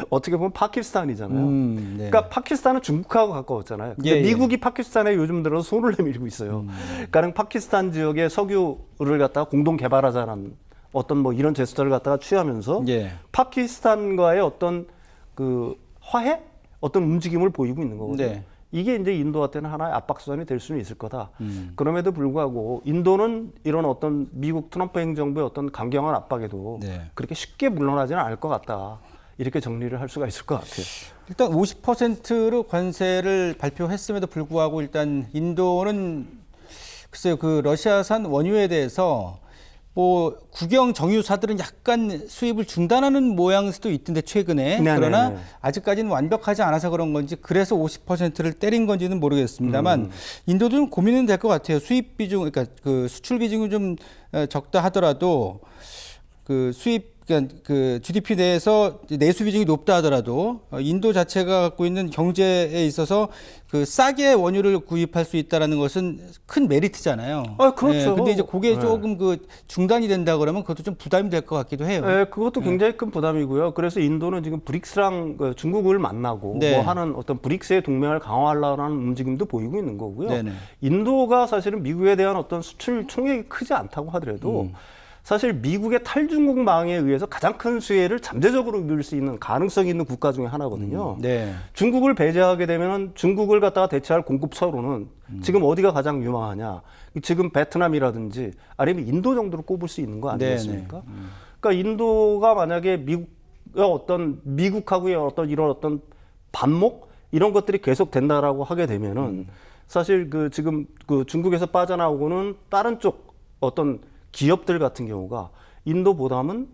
어떻게 보면 파키스탄이잖아요. 네. 그러니까 파키스탄은 중국하고 가까웠잖아요. 근데 예, 예. 미국이 파키스탄에 요즘 들어서 손을 내밀고 있어요. 그러니까 파키스탄 지역의 석유를 갖다가 공동 개발하자는 어떤 뭐 이런 제스처를 갖다가 취하면서 예. 파키스탄과의 어떤 그 화해 어떤 움직임을 보이고 있는 거거든요. 네. 이게 이제 인도한테는 하나의 압박수단이 될 수는 있을 거다. 그럼에도 불구하고 인도는 이런 어떤 미국 트럼프 행정부의 어떤 강경한 압박에도 네. 그렇게 쉽게 물러나지는 않을 것 같다. 이렇게 정리를 할 수가 있을 것 같아요. 일단 50%로 관세를 발표했음에도 불구하고 일단 인도는 글쎄요, 그 러시아산 원유에 대해서 뭐 국영 정유사들은 약간 수입을 중단하는 모양일 수도 있던데 최근에. 네네네. 그러나 아직까지는 완벽하지 않아서 그런 건지 그래서 50%를 때린 건지는 모르겠습니다만 인도도 좀 고민은 될 것 같아요. 수입 비중, 그러니까 그 수출 비중이 좀 적다 하더라도 그 수입 그러니까 그 GDP 내에서 내수 비중이 높다 하더라도 인도 자체가 갖고 있는 경제에 있어서 그 싸게 원유를 구입할 수 있다라는 것은 큰 메리트잖아요. 그렇죠. 근데 이제 그게 네. 조금 그 중단이 된다 그러면 그것도 좀 부담이 될 것 같기도 해요. 네, 그것도 굉장히 큰 부담이고요. 그래서 인도는 지금 브릭스랑 그 중국을 만나고 네. 뭐 하는 어떤 브릭스의 동맹을 강화하려는 움직임도 보이고 있는 거고요. 네네. 인도가 사실은 미국에 대한 어떤 수출 총액이 크지 않다고 하더라도 사실 미국의 탈중국망에 의해서 가장 큰 수혜를 잠재적으로 누릴 수 있는 가능성이 있는 국가 중에 하나거든요. 네. 중국을 배제하게 되면 중국을 갖다가 대체할 공급처로는 지금 어디가 가장 유망하냐? 지금 베트남이라든지 아니면 인도 정도로 꼽을 수 있는 거 아니겠습니까? 그러니까 인도가 만약에 미국하고의 어떤 이런 어떤 반목 이런 것들이 계속 된다라고 하게 되면은 사실 그 지금 그 중국에서 빠져나오고는 다른 쪽 어떤 기업들 같은 경우가 인도보다는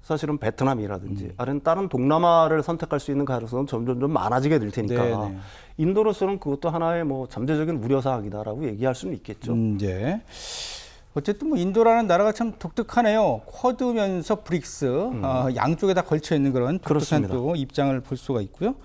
사실은 베트남이라든지 아니면 다른 동남아를 선택할 수 있는 가능성은 점점 좀 많아지게 될 테니까 네네. 인도로서는 그것도 하나의 뭐 잠재적인 우려사항이다라고 얘기할 수는 있겠죠. 네. 어쨌든 뭐 인도라는 나라가 참 독특하네요. 쿼드면서 브릭스 양쪽에 다 걸쳐 있는 그런 독특한 그렇습니다. 또 입장을 볼 수가 있고요.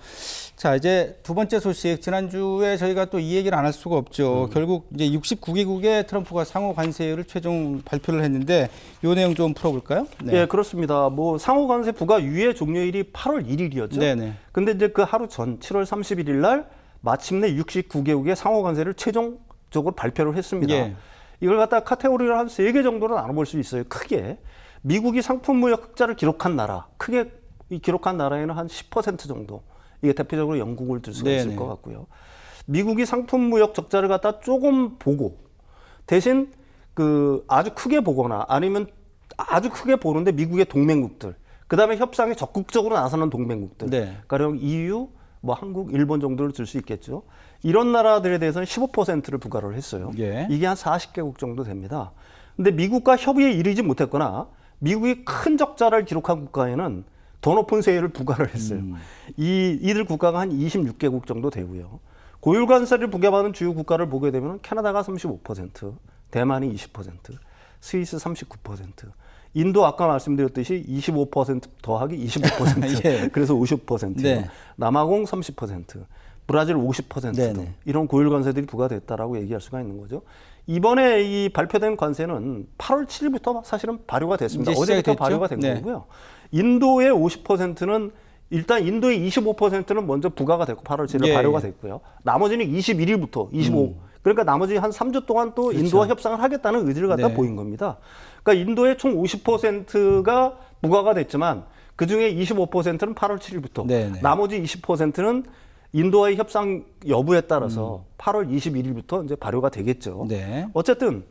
자, 이제 두 번째 소식. 지난주에 저희가 또 이 얘기를 안 할 수가 없죠. 결국 이제 69개국에 트럼프가 상호 관세율을 최종 발표를 했는데 이 내용 좀 풀어볼까요? 네, 그렇습니다. 뭐 상호 관세 부과 유예 종료일이 8월 1일이었죠. 네네. 근데 이제 그 하루 전 7월 31일 날 마침내 69개국의 상호 관세를 최종적으로 발표를 했습니다. 예. 이걸 갖다 카테고리를 한 3개 정도로 나눠볼 수 있어요. 크게 미국이 상품 무역 흑자를 기록한 나라, 크게 기록한 나라에는 한 10% 정도. 이게 대표적으로 영국을 들 수가 있을 네네. 것 같고요. 미국이 상품 무역 적자를 갖다 조금 보고 대신 그 아주 크게 보거나 아니면 아주 크게 보는데 미국의 동맹국들, 그 다음에 협상에 적극적으로 나서는 동맹국들, 네. 가령 EU, 뭐 한국, 일본 정도를 들 수 있겠죠. 이런 나라들에 대해서는 15%를 부과를 했어요. 예. 이게 한 40개국 정도 됩니다. 근데 미국과 협의에 이르지 못했거나 미국이 큰 적자를 기록한 국가에는 더 높은 세율을 부과를 했어요. 이들 국가가 한 26개국 정도 되고요. 고율 관세를 부과받은 주요 국가를 보게 되면 캐나다가 35%, 대만이 20%, 스위스 39%, 인도 아까 말씀드렸듯이 25% 더하기 25%, 예. 그래서 50%, 네. 남아공 30%, 브라질 50% 네네. 이런 고율 관세들이 부과됐다라고 얘기할 수가 있는 거죠. 이번에 이 발표된 관세는 8월 7일부터 사실은 발효가 됐습니다. 이제 시작이 어제부터 됐죠? 발효가 된 네. 거고요. 인도의 50%는 일단 인도의 25%는 먼저 부과가 됐고 8월 7일 예, 발효가 예. 됐고요. 나머지는 21일부터 25. 그러니까 나머지 한 3주 동안 또 그렇죠. 인도와 협상을 하겠다는 의지를 갖다 네. 보인 겁니다. 그러니까 인도의 총 50%가 부과가 됐지만 그중에 25%는 8월 7일부터 네네. 나머지 20%는 인도와의 협상 여부에 따라서 8월 21일부터 이제 발효가 되겠죠. 네. 어쨌든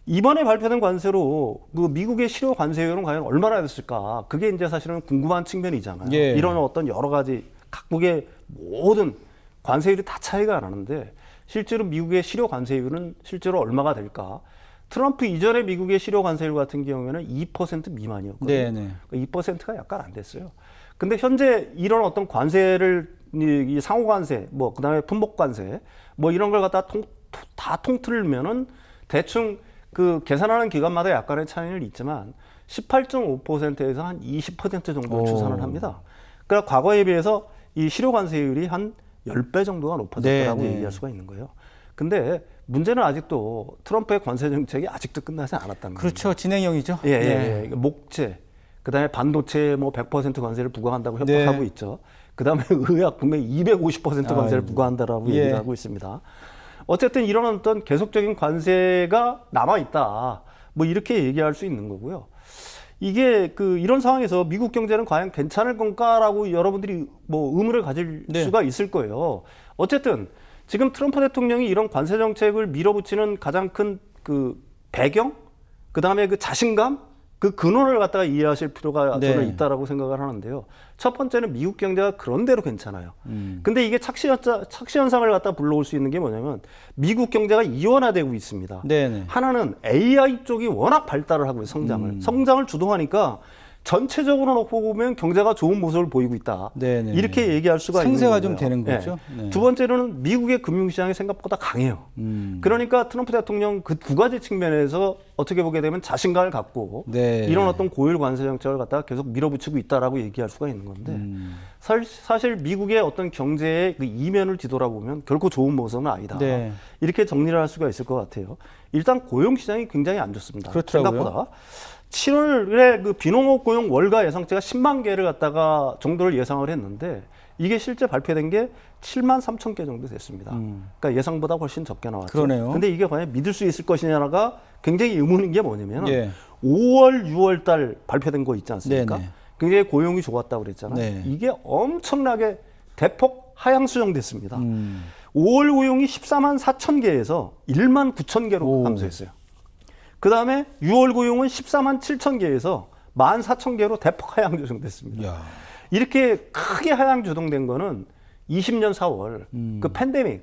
이번에 발표된 관세로 그 미국의 실효 관세율은 과연 얼마나 됐을까? 그게 이제 사실은 궁금한 측면이잖아요. 예. 이런 어떤 여러 가지 각국의 모든 관세율이 다 차이가 나는데 실제로 미국의 실효 관세율은 실제로 얼마가 될까? 트럼프 이전에 미국의 실효 관세율 같은 경우에는 2% 미만이었거든요. 네네. 2%가 약간 안 됐어요. 근데 현재 이런 어떤 관세를 이 상호 관세, 뭐 그다음에 품목 관세, 뭐 이런 걸 갖다 다 통틀면은 대충 그 계산하는 기간마다 약간의 차이는 있지만 18.5%에서 한 20% 정도 추산을 합니다. 그러니까 과거에 비해서 이 실효 관세율이 한 10배 정도가 높아졌다라고 네. 얘기할 수가 있는 거예요. 근데 문제는 아직도 트럼프의 관세 정책이 아직도 끝나지 않았다는 거죠. 그렇죠. 진행형이죠. 예, 네. 예. 목재, 그다음에 반도체 뭐 100% 관세를 부과한다고 협박하고 네. 있죠. 그다음에 의학 분명히 250% 관세를 아이고. 부과한다라고 예. 얘기를 하고 있습니다. 어쨌든 이런 어떤 계속적인 관세가 남아 있다. 뭐 이렇게 얘기할 수 있는 거고요. 이게 이런 상황에서 미국 경제는 과연 괜찮을 건가라고 여러분들이 뭐 의문을 가질 수가 있을 거예요. 어쨌든 지금 트럼프 대통령이 이런 관세 정책을 밀어붙이는 가장 큰 배경, 그다음에 자신감, 근원을 갖다가 이해하실 필요가 저는 있다라고 생각을 하는데요. 첫 번째는 미국 경제가 그런대로 괜찮아요. 근데 이게 착시 현상을 갖다 불러올 수 있는 게 뭐냐면 미국 경제가 이원화되고 있습니다. 네네. 하나는 AI 쪽이 워낙 발달을 하고 있어요. 성장을 주도하니까 전체적으로 놓고 보면 경제가 좋은 모습을 보이고 있다. 네네. 이렇게 얘기할 수가 있는 거예요. 상세가 좀 되는 거죠. 네. 두 번째로는 미국의 금융시장이 생각보다 강해요. 그러니까 트럼프 대통령 두 가지 측면에서 어떻게 보게 되면 자신감을 갖고 이런 어떤 고율 관세 정책을 갖다가 계속 밀어붙이고 있다라고 얘기할 수가 있는 건데 사실 미국의 어떤 경제의 이면을 뒤돌아보면 결코 좋은 모습은 아니다. 네. 이렇게 정리를 할 수가 있을 것 같아요. 일단 고용 시장이 굉장히 안 좋습니다. 그렇더라고요. 생각보다. 7월에 비농업 고용 월가 예상치가 10만 개를 갖다가 정도를 예상을 했는데 이게 실제 발표된 게 7만 3천 개 정도 됐습니다. 그러니까 예상보다 훨씬 적게 나왔죠. 그러네요. 근데 이게 과연 믿을 수 있을 것이냐가 굉장히 의문인 게 뭐냐면 5월, 6월 달 발표된 거 있지 않습니까? 네네. 굉장히 고용이 좋았다고 그랬잖아요. 네. 이게 엄청나게 대폭 하향 수정됐습니다. 5월 고용이 14만 4천 개에서 1만 9천 개로 감소했어요. 그 다음에 6월 고용은 14만 7천 개에서 1만 4천 개로 대폭 하향 조정됐습니다. 야. 이렇게 크게 하향 조정된 거는 20년 4월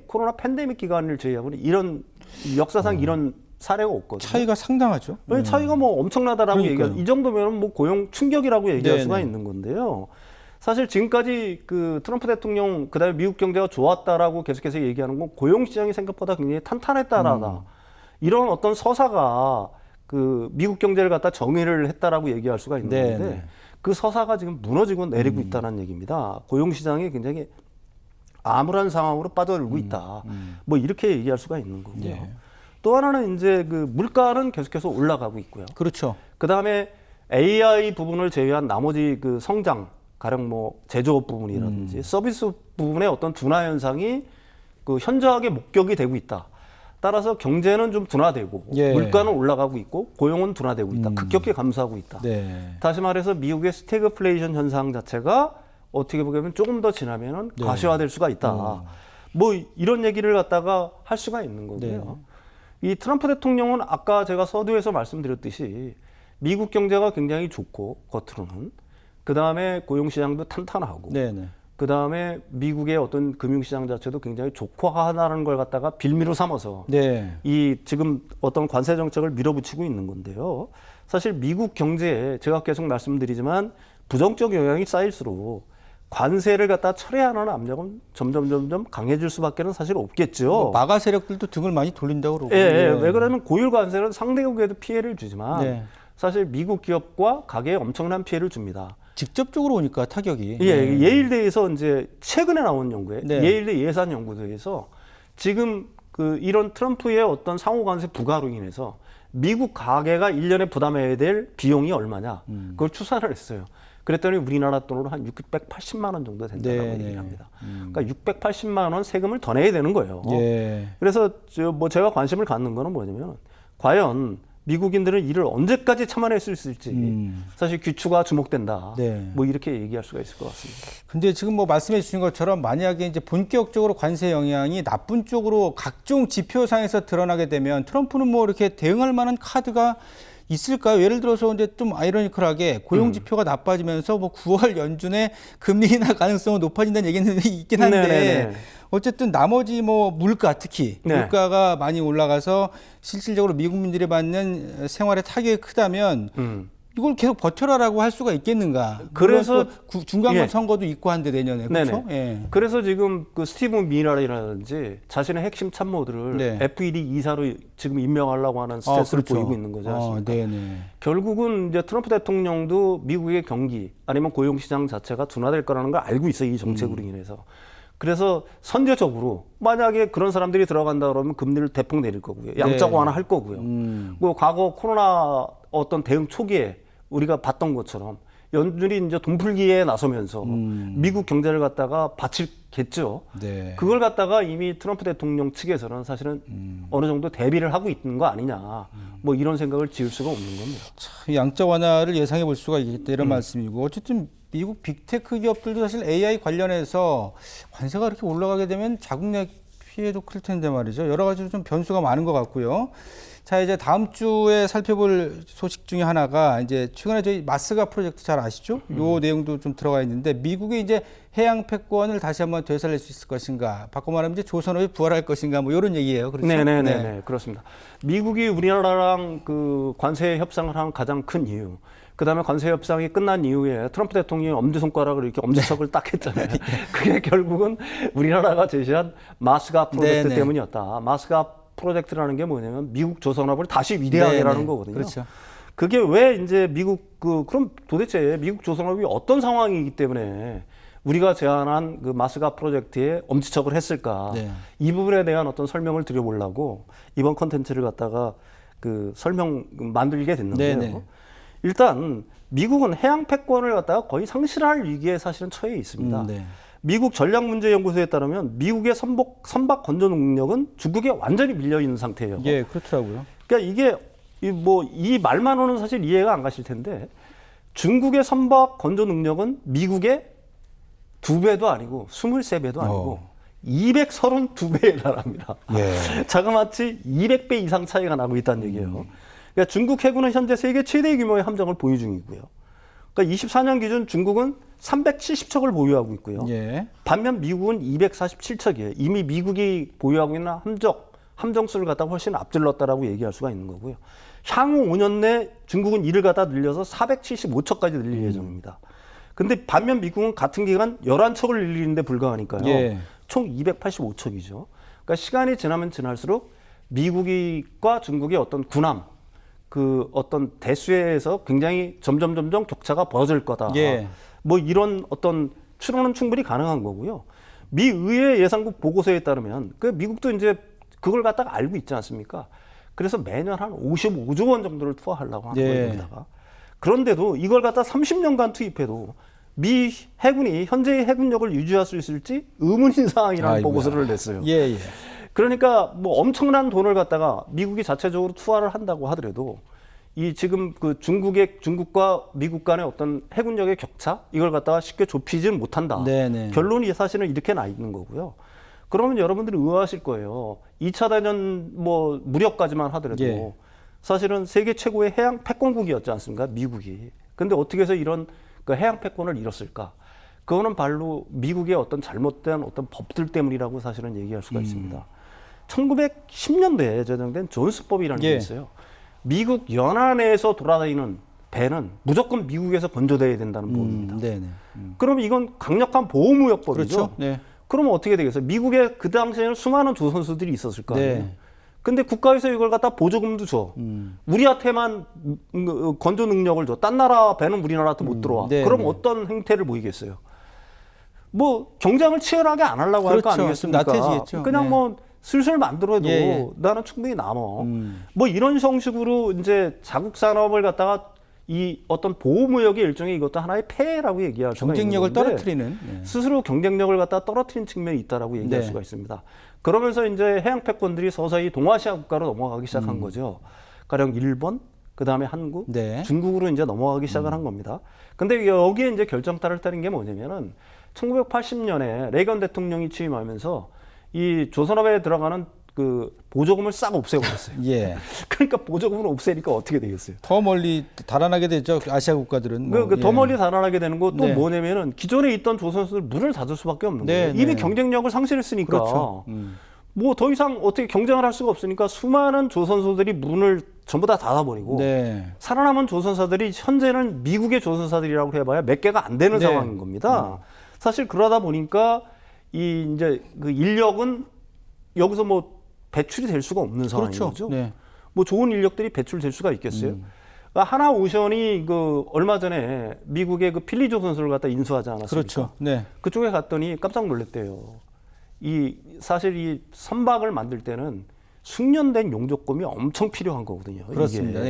코로나 팬데믹 기간을 제외하고는 이런 역사상 이런 사례가 없거든요. 차이가 상당하죠. 차이가 뭐 엄청나다라고 얘기해요. 이 정도면 뭐 고용 충격이라고 얘기할 수가 있는 건데요. 사실 지금까지 트럼프 대통령 그다음에 미국 경제가 좋았다라고 계속해서 얘기하는 건 고용 시장이 생각보다 굉장히 탄탄했다라다. 이런 어떤 서사가 미국 경제를 갖다 정의를 했다라고 얘기할 수가 있는 건데 그 서사가 지금 무너지고 내리고 있다는 얘기입니다. 고용 시장이 굉장히 암울한 상황으로 빠져들고 있다. 뭐 이렇게 얘기할 수가 있는 거고요. 또 하나는 이제 물가는 계속해서 올라가고 있고요. 그렇죠. 그다음에 AI 부분을 제외한 나머지 성장, 가령 뭐 제조업 부분이라든지 서비스 부분의 어떤 둔화 현상이 현저하게 목격이 되고 있다. 따라서 경제는 좀 둔화되고 물가는 올라가고 있고 고용은 둔화되고 있다. 급격히 감소하고 있다. 다시 말해서 미국의 스태그플레이션 현상 자체가 어떻게 보면 조금 더 지나면은 가시화될 수가 있다. 뭐 이런 얘기를 갖다가 할 수가 있는 거고요. 이 트럼프 대통령은 아까 제가 서두에서 말씀드렸듯이 미국 경제가 굉장히 좋고 겉으로는 그다음에 고용 시장도 탄탄하고 그다음에 미국의 어떤 금융시장 자체도 굉장히 좋고하다는 걸 갖다가 빌미로 삼아서 이 지금 어떤 관세 정책을 밀어붙이고 있는 건데요. 사실 미국 경제에 제가 계속 말씀드리지만 부정적 영향이 쌓일수록 관세를 갖다 철회하는 압력은 점점 강해질 수밖에는 사실 없겠죠. 마가 세력들도 등을 많이 돌린다고 그러고. 왜 그러면 고율 관세는 상대국에도 피해를 주지만 사실 미국 기업과 가게에 엄청난 피해를 줍니다. 직접적으로 오니까 타격이. 예일대에서 이제 최근에 나온 연구에 예일대 예산 연구소에서 지금 이런 트럼프의 어떤 상호 관세 부과로 인해서 미국 가게가 1년에 부담해야 될 비용이 얼마냐 그걸 추산을 했어요. 그랬더니 우리나라 돈으로 한 680만 원 정도 된다고 얘기를 합니다. 그러니까 680만 원 세금을 더 내야 되는 거예요. 그래서 제가 관심을 갖는 거는 뭐냐면 과연 미국인들은 이를 언제까지 참아낼 수 있을지 사실 귀추가 주목된다. 뭐 이렇게 얘기할 수가 있을 것 같습니다. 근데 지금 뭐 말씀해 주신 것처럼 만약에 이제 본격적으로 관세 영향이 나쁜 쪽으로 각종 지표상에서 드러나게 되면 트럼프는 뭐 이렇게 대응할 만한 카드가 있을까요? 예를 들어서 이제 좀 아이러니컬하게 고용 지표가 나빠지면서 뭐 9월 연준에 금리 인하 가능성은 높아진다는 얘기는 있긴 한데 어쨌든 나머지 뭐 물가 특히 물가가 많이 올라가서 실질적으로 미국민들이 받는 생활의 타격이 크다면 이걸 계속 버텨라라고 할 수가 있겠는가? 그래서 중간권 선거도 있고 한데 내년에 그렇죠? 그래서 지금 스티븐 미너라든지 자신의 핵심 참모들을 FED 이사로 지금 임명하려고 하는 스탠스를 보이고 있는 거죠. 결국은 이제 트럼프 대통령도 미국의 경기 아니면 고용 시장 자체가 둔화될 거라는 걸 알고 있어요. 이 정책으로 인해서. 그래서 선제적으로 만약에 그런 사람들이 들어간다 그러면 금리를 대폭 내릴 거고요. 양적 완화할 거고요. 뭐 과거 코로나 어떤 대응 초기에 우리가 봤던 것처럼 연준이 이제 돈풀기에 나서면서 미국 경제를 갖다가 바치겠죠. 네. 그걸 갖다가 이미 트럼프 대통령 측에서는 사실은 어느 정도 대비를 하고 있는 거 아니냐. 뭐 이런 생각을 지을 수가 없는 겁니다. 참, 양적 완화를 예상해 볼 수가 있겠다 이런 말씀이고 어쨌든 미국 빅테크 기업들도 사실 AI 관련해서 관세가 이렇게 올라가게 되면 자국내 피해도 클 텐데 말이죠. 여러 가지로 좀 변수가 많은 것 같고요. 자, 이제 다음 주에 살펴볼 소식 중에 하나가 이제 최근에 저희 마스가 프로젝트 잘 아시죠? 요 내용도 좀 들어가 있는데 미국의 이제 해양 패권을 다시 한번 되살릴 수 있을 것인가? 바꿔 말하면 이제 조선업이 부활할 것인가? 뭐 이런 얘기예요. 그렇죠? 네네네. 그렇습니다. 미국이 우리나라랑 그 관세 협상을 한 가장 큰 이유. 그다음에 관세 협상이 끝난 이후에 트럼프 대통령이 엄지손가락을 이렇게 엄지척을 딱 했잖아요. 그게 결국은 우리나라가 제시한 마스가 프로젝트 때문이었다. 마스가 프로젝트라는 게 뭐냐면 미국 조선업을 다시 위대하게라는 거거든요. 그렇죠. 그게 왜 이제 미국 그럼 도대체 미국 조선업이 어떤 상황이기 때문에 우리가 제안한 그 마스가 프로젝트에 엄지척을 했을까? 이 부분에 대한 어떤 설명을 드려보려고 이번 컨텐츠를 갖다가 그 설명 만들게 됐는데요. 일단 미국은 해양 패권을 갖다가 거의 상실할 위기에 사실은 처해 있습니다. 미국 전략문제연구소에 따르면 미국의 선박 건조 능력은 중국에 완전히 밀려 있는 상태예요. 예, 그렇더라고요. 그러니까 이게 이 말만으로는 사실 이해가 안 가실 텐데 중국의 선박 건조 능력은 미국의 2배도 아니고 23배도 아니고 232배에 달합니다. 자그마치 200배 이상 차이가 나고 있다는 얘기예요. 그러니까 중국 해군은 현재 세계 최대 규모의 함정을 보유 중이고요. 그러니까 24년 기준 중국은 370척을 보유하고 있고요. 반면 미국은 247척이에요. 이미 미국이 보유하고 있는 함정 수를 갖다 훨씬 앞질렀다라고 얘기할 수가 있는 거고요. 향후 5년 내 중국은 이를 갖다 늘려서 475척까지 늘릴 예정입니다. 근데 반면 미국은 같은 기간 11척을 늘리는데 불과하니까요. 총 285척이죠. 그러니까 시간이 지나면 지날수록 미국과 중국의 어떤 군함, 그 어떤 대수에서 굉장히 점점 격차가 벌어질 거다. 뭐 이런 어떤 추론은 충분히 가능한 거고요. 미 의회 예산국 보고서에 따르면 그 미국도 이제 그걸 갖다가 알고 있지 않습니까? 그래서 매년 한 55조 원 정도를 투하하려고 하는 거예요. 여기다가. 그런데도 이걸 갖다 30년간 투입해도 미 해군이 현재의 해군력을 유지할 수 있을지 의문인 상황이라는 보고서를 냈어요. 그러니까 뭐 엄청난 돈을 갖다가 미국이 자체적으로 투하를 한다고 하더라도 이 지금 그 중국과 미국 간의 어떤 해군력의 격차 이걸 갖다가 쉽게 좁히지는 못한다. 결론이 사실은 이렇게 나 있는 거고요. 그러면 여러분들이 의아하실 거예요. 2차 대전 뭐 무력까지만 하더라도 사실은 세계 최고의 해양 패권국이었지 않습니까? 미국이. 근데 어떻게 해서 이런 그 해양 패권을 잃었을까? 그거는 바로 미국의 어떤 잘못된 어떤 법들 때문이라고 사실은 얘기할 수가 있습니다. 1910년대에 제정된 존스법이라는 게 있어요. 미국 연안에서 돌아다니는 배는 무조건 미국에서 건조돼야 된다는 법입니다. 그럼 이건 강력한 보호무역법이죠. 그러면 어떻게 되겠어요? 미국에 그 당시에는 수많은 조선소들이 있었을 거 아니에요. 근데 국가에서 이걸 갖다 보조금도 줘. 우리한테만 건조 능력을 줘. 딴 나라 배는 우리나라한테 못 들어와. 그럼 어떤 행태를 보이겠어요? 뭐 경쟁을 치열하게 안 하려고 할 거 아니겠습니까? 나태해지겠죠. 그냥 뭐 슬슬 만들어도 나는 충분히 남어. 뭐 이런 형식으로 이제 자국 산업을 갖다가 이 어떤 보호무역의 일종의 이것도 하나의 폐해라고 얘기할 수가 있는 경쟁력을 건데 떨어뜨리는 스스로 경쟁력을 갖다 떨어뜨린 측면이 있다라고 얘기할 수가 있습니다. 그러면서 이제 해양 패권들이 서서히 동아시아 국가로 넘어가기 시작한 거죠. 가령 일본, 그 다음에 한국, 중국으로 이제 넘어가기 시작을 한 겁니다. 근데 여기에 이제 결정타를 때린 게 뭐냐면은 1980년에 레이건 대통령이 취임하면서 이 조선업에 들어가는 그 보조금을 싹 없애버렸어요. 그러니까 보조금을 없애니까 어떻게 되겠어요? 더 멀리 달아나게 되죠. 아시아 국가들은. 더 멀리 달아나게 되는 거 또 뭐냐면은 기존에 있던 조선소들 문을 닫을 수밖에 없는 거예요. 이미 경쟁력을 상실했으니까. 뭐 더 이상 어떻게 경쟁을 할 수가 없으니까 수많은 조선소들이 문을 전부 다 닫아버리고 살아남은 조선사들이 현재는 미국의 조선사들이라고 해봐야 몇 개가 안 되는 상황인 겁니다. 사실 그러다 보니까 이 이제 그 인력은 여기서 뭐 배출이 될 수가 없는 상황인 거죠. 뭐 좋은 인력들이 배출될 수가 있겠어요? 그러니까 하나오션이 그 얼마 전에 미국의 그 필리 조선소를 갖다 인수하지 않았습니까? 그쪽에 갔더니 깜짝 놀랐대요. 사실 이 선박을 만들 때는 숙련된 용접검이 엄청 필요한 거거든요. 그렇습니다.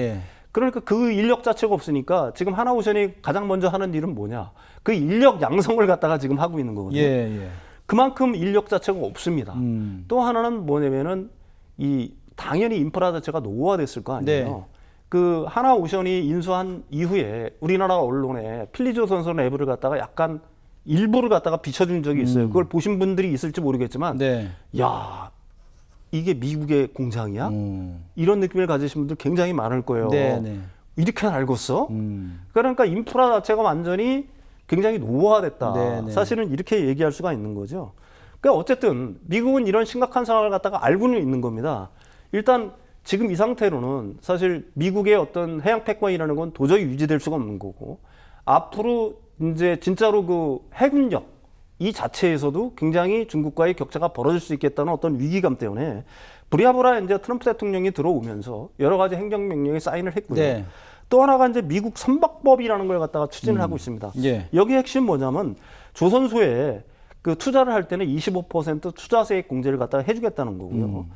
그러니까 그 인력 자체가 없으니까 지금 하나오션이 가장 먼저 하는 일은 뭐냐? 그 인력 양성을 갖다가 지금 하고 있는 거거든요. 예. 그만큼 인력 자체가 없습니다. 또 하나는 뭐냐면은 당연히 인프라 자체가 노후화됐을 거 아니에요. 네. 그 하나오션이 인수한 이후에 우리나라 언론에 필리조선소 내부를 갖다가 약간 일부를 갖다가 비춰준 적이 있어요. 그걸 보신 분들이 있을지 모르겠지만, 네. 야, 이게 미국의 공장이야? 이런 느낌을 가지신 분들 굉장히 많을 거예요. 네. 이렇게 낡았어? 그러니까 인프라 자체가 완전히 굉장히 노후화됐다. 네. 사실은 이렇게 얘기할 수가 있는 거죠. 그러니까 어쨌든 미국은 이런 심각한 상황을 갖다가 알고는 있는 겁니다. 일단 지금 이 상태로는 사실 미국의 어떤 해양 패권이라는 건 도저히 유지될 수가 없는 거고, 앞으로 이제 진짜로 그 해군력 이 자체에서도 굉장히 중국과의 격차가 벌어질 수 있겠다는 어떤 위기감 때문에 부랴부랴 이제 트럼프 대통령이 들어오면서 여러 가지 행정명령에 사인을 했고요. 네. 또 하나가 이제 미국 선박법이라는 걸 갖다가 추진을 하고 있습니다. 예. 여기 핵심 뭐냐면 조선소에 그 투자를 할 때는 25% 투자세액 공제를 갖다가 해주겠다는 거고요.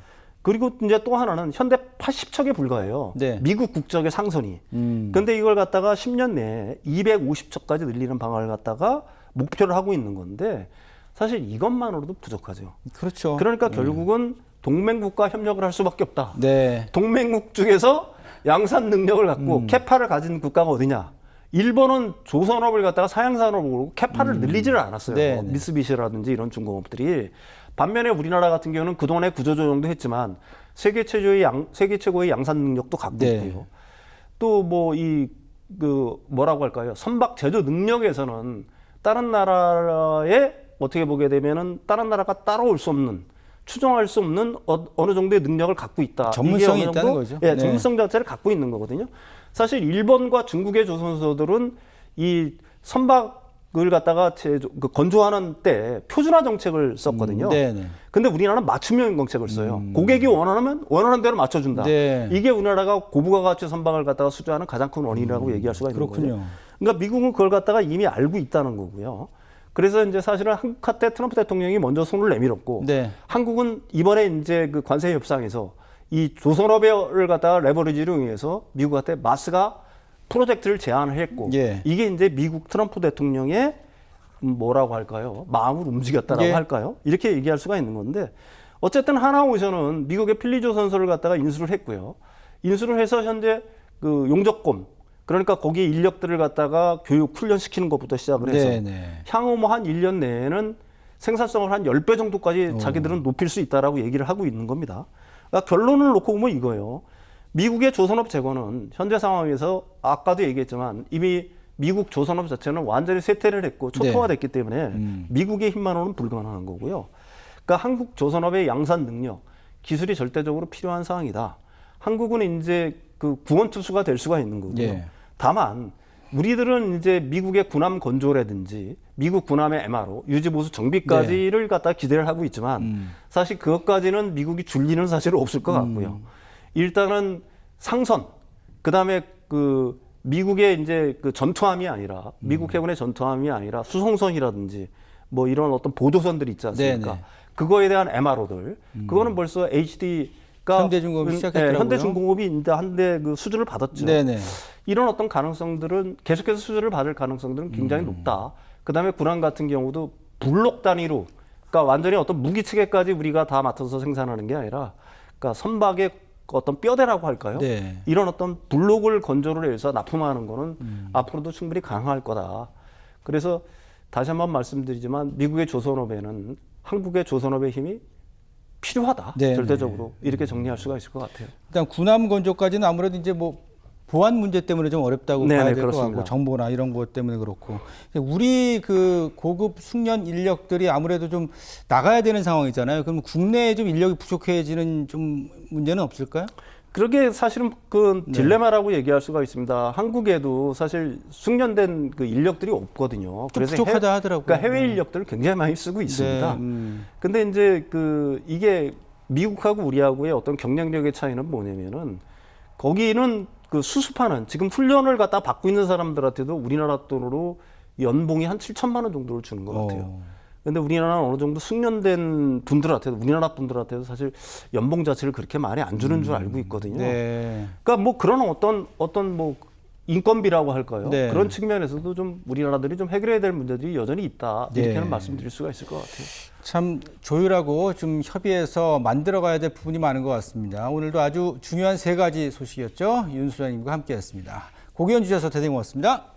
그리고 이제 또 하나는 현대 80척에 불과해요. 네. 미국 국적의 상선이. 근데 이걸 갖다가 10년 내에 250척까지 늘리는 방안을 갖다가 목표를 하고 있는 건데 사실 이것만으로도 부족하죠. 그렇죠. 그러니까 결국은 동맹국과 협력을 할 수밖에 없다. 네. 동맹국 중에서 양산 능력을 갖고 캐파를 가진 국가가 어디냐? 일본은 조선업을 갖다가 사양산업으로 캐파를 늘리지를 않았어요. 네. 미쓰비시라든지 이런 중공업들이. 반면에 우리나라 같은 경우는 그동안에 구조조정도 했지만 세계 최고의 양산 능력도 갖고 네. 있고요. 또 뭐 뭐라고 할까요? 선박 제조 능력에서는 다른 나라에 어떻게 보게 되면은 다른 나라가 따라올 수 없는, 추정할 수 없는 어느 정도의 능력을 갖고 있다. 전문성이 이게 어느 정도, 있다는 거죠. 예, 네. 전문성 자체를 갖고 있는 거거든요. 사실 일본과 중국의 조선소들은 이 선박을 갖다가 건조하는 때 표준화 정책을 썼거든요. 네네. 근데 우리나라는 맞춤형 정책을 써요. 고객이 원하는 대로 맞춰준다. 네. 이게 우리나라가 고부가 가치 선박을 갖다가 수주하는 가장 큰 원인이라고 얘기할 수가 있는 그렇군요. 거죠. 그러니까 미국은 그걸 갖다가 이미 알고 있다는 거고요. 그래서 이제 사실은 한국한테 트럼프 대통령이 먼저 손을 내밀었고, 네. 한국은 이번에 이제 그 관세 협상에서 이 조선업을 갖다가 레버리지를 이용해서 미국한테 마스가 프로젝트를 제안을 했고, 예. 이게 이제 미국 트럼프 대통령의 뭐라고 할까요? 마음을 움직였다라고 예. 할까요? 이렇게 얘기할 수가 있는 건데, 어쨌든 하나오션은 미국의 필리조선소를 갖다가 인수를 했고요. 인수를 해서 현재 그 용접권, 그러니까 거기에 인력들을 갖다가 교육, 훈련시키는 것부터 시작을 해서 향후 뭐 한 1년 내에는 생산성을 한 10배 정도까지 자기들은 높일 수 있다라고 얘기를 하고 있는 겁니다. 그러니까 결론을 놓고 보면 이거예요. 미국의 조선업 재건은 현재 상황에서 아까도 얘기했지만 이미 미국 조선업 자체는 완전히 쇠퇴를 했고 초토화됐기 때문에 미국의 힘만으로는 불가능한 거고요. 그러니까 한국 조선업의 양산 능력, 기술이 절대적으로 필요한 상황이다. 한국은 이제 그 구원투수가 될 수가 있는 거고요. 예. 다만 우리들은 이제 미국의 군함 건조라든지 미국 군함의 MRO, 유지보수 정비까지를 갖다 기대를 하고 있지만 사실 그것까지는 미국이 줄 리는 사실은 없을 것 같고요. 일단은 상선, 그다음에 그 미국의 이제 그 전투함이 아니라 미국 해군의 전투함이 아니라 수송선이라든지 뭐 이런 어떤 보도선들이 있지 않습니까? 네네. 그거에 대한 MRO들, 그거는 벌써 HD가 현대중공업이 시작했더라고요. 현대중공업이 이제 한대 그 수주를 받았죠. 네네. 이런 어떤 가능성들은 계속해서 수주를 받을 가능성들은 굉장히 높다. 그다음에 군함 같은 경우도 블록 단위로, 그러니까 완전히 어떤 무기 체계까지 우리가 다 맡아서 생산하는 게 아니라, 그러니까 선박의 어떤 뼈대라고 할까요? 네. 이런 어떤 블록을 건조를 해서 납품하는 거는 앞으로도 충분히 가능할 거다. 그래서 다시 한번 말씀드리지만 미국의 조선업에는 한국의 조선업의 힘이 필요하다. 네, 절대적으로 이렇게 정리할 수가 있을 것 같아요. 일단 군함 건조까지는 아무래도 이제 뭐 보안 문제 때문에 좀 어렵다고 네네, 봐야 될 것 그렇습니다. 같고, 정보나 이런 것 때문에 그렇고, 우리 그 고급 숙련 인력들이 아무래도 좀 나가야 되는 상황이잖아요. 그럼 국내에 좀 인력이 부족해지는 좀 문제는 없을까요? 그러게 사실은 그 딜레마라고 얘기할 수가 있습니다. 한국에도 사실 숙련된 그 인력들이 없거든요. 그래서 부족하다 하더라고요. 그러니까 해외 인력들을 굉장히 많이 쓰고 있습니다. 근데 이제 그 이게 미국하고 우리하고의 어떤 경쟁력의 차이는 뭐냐면은 거기는 그 수습하는, 지금 훈련을 갖다 받고 있는 사람들한테도 우리나라 돈으로 연봉이 한 7천만 원 정도를 주는 것 같아요. 근데 우리나라는 어느 정도 숙련된 분들한테도, 우리나라 분들한테도 사실 연봉 자체를 그렇게 많이 안 주는 줄 알고 있거든요. 네. 그러니까 뭐 그런 어떤 뭐 인건비라고 할까요? 네. 그런 측면에서도 좀 우리나라들이 좀 해결해야 될 문제들이 여전히 있다. 이렇게는 네. 말씀드릴 수가 있을 것 같아요. 참 조율하고 좀 협의해서 만들어가야 될 부분이 많은 것 같습니다. 오늘도 아주 중요한 3가지 소식이었죠. 윤 소장님과 함께했습니다. 고기원 주셔서 대단히 고맙습니다.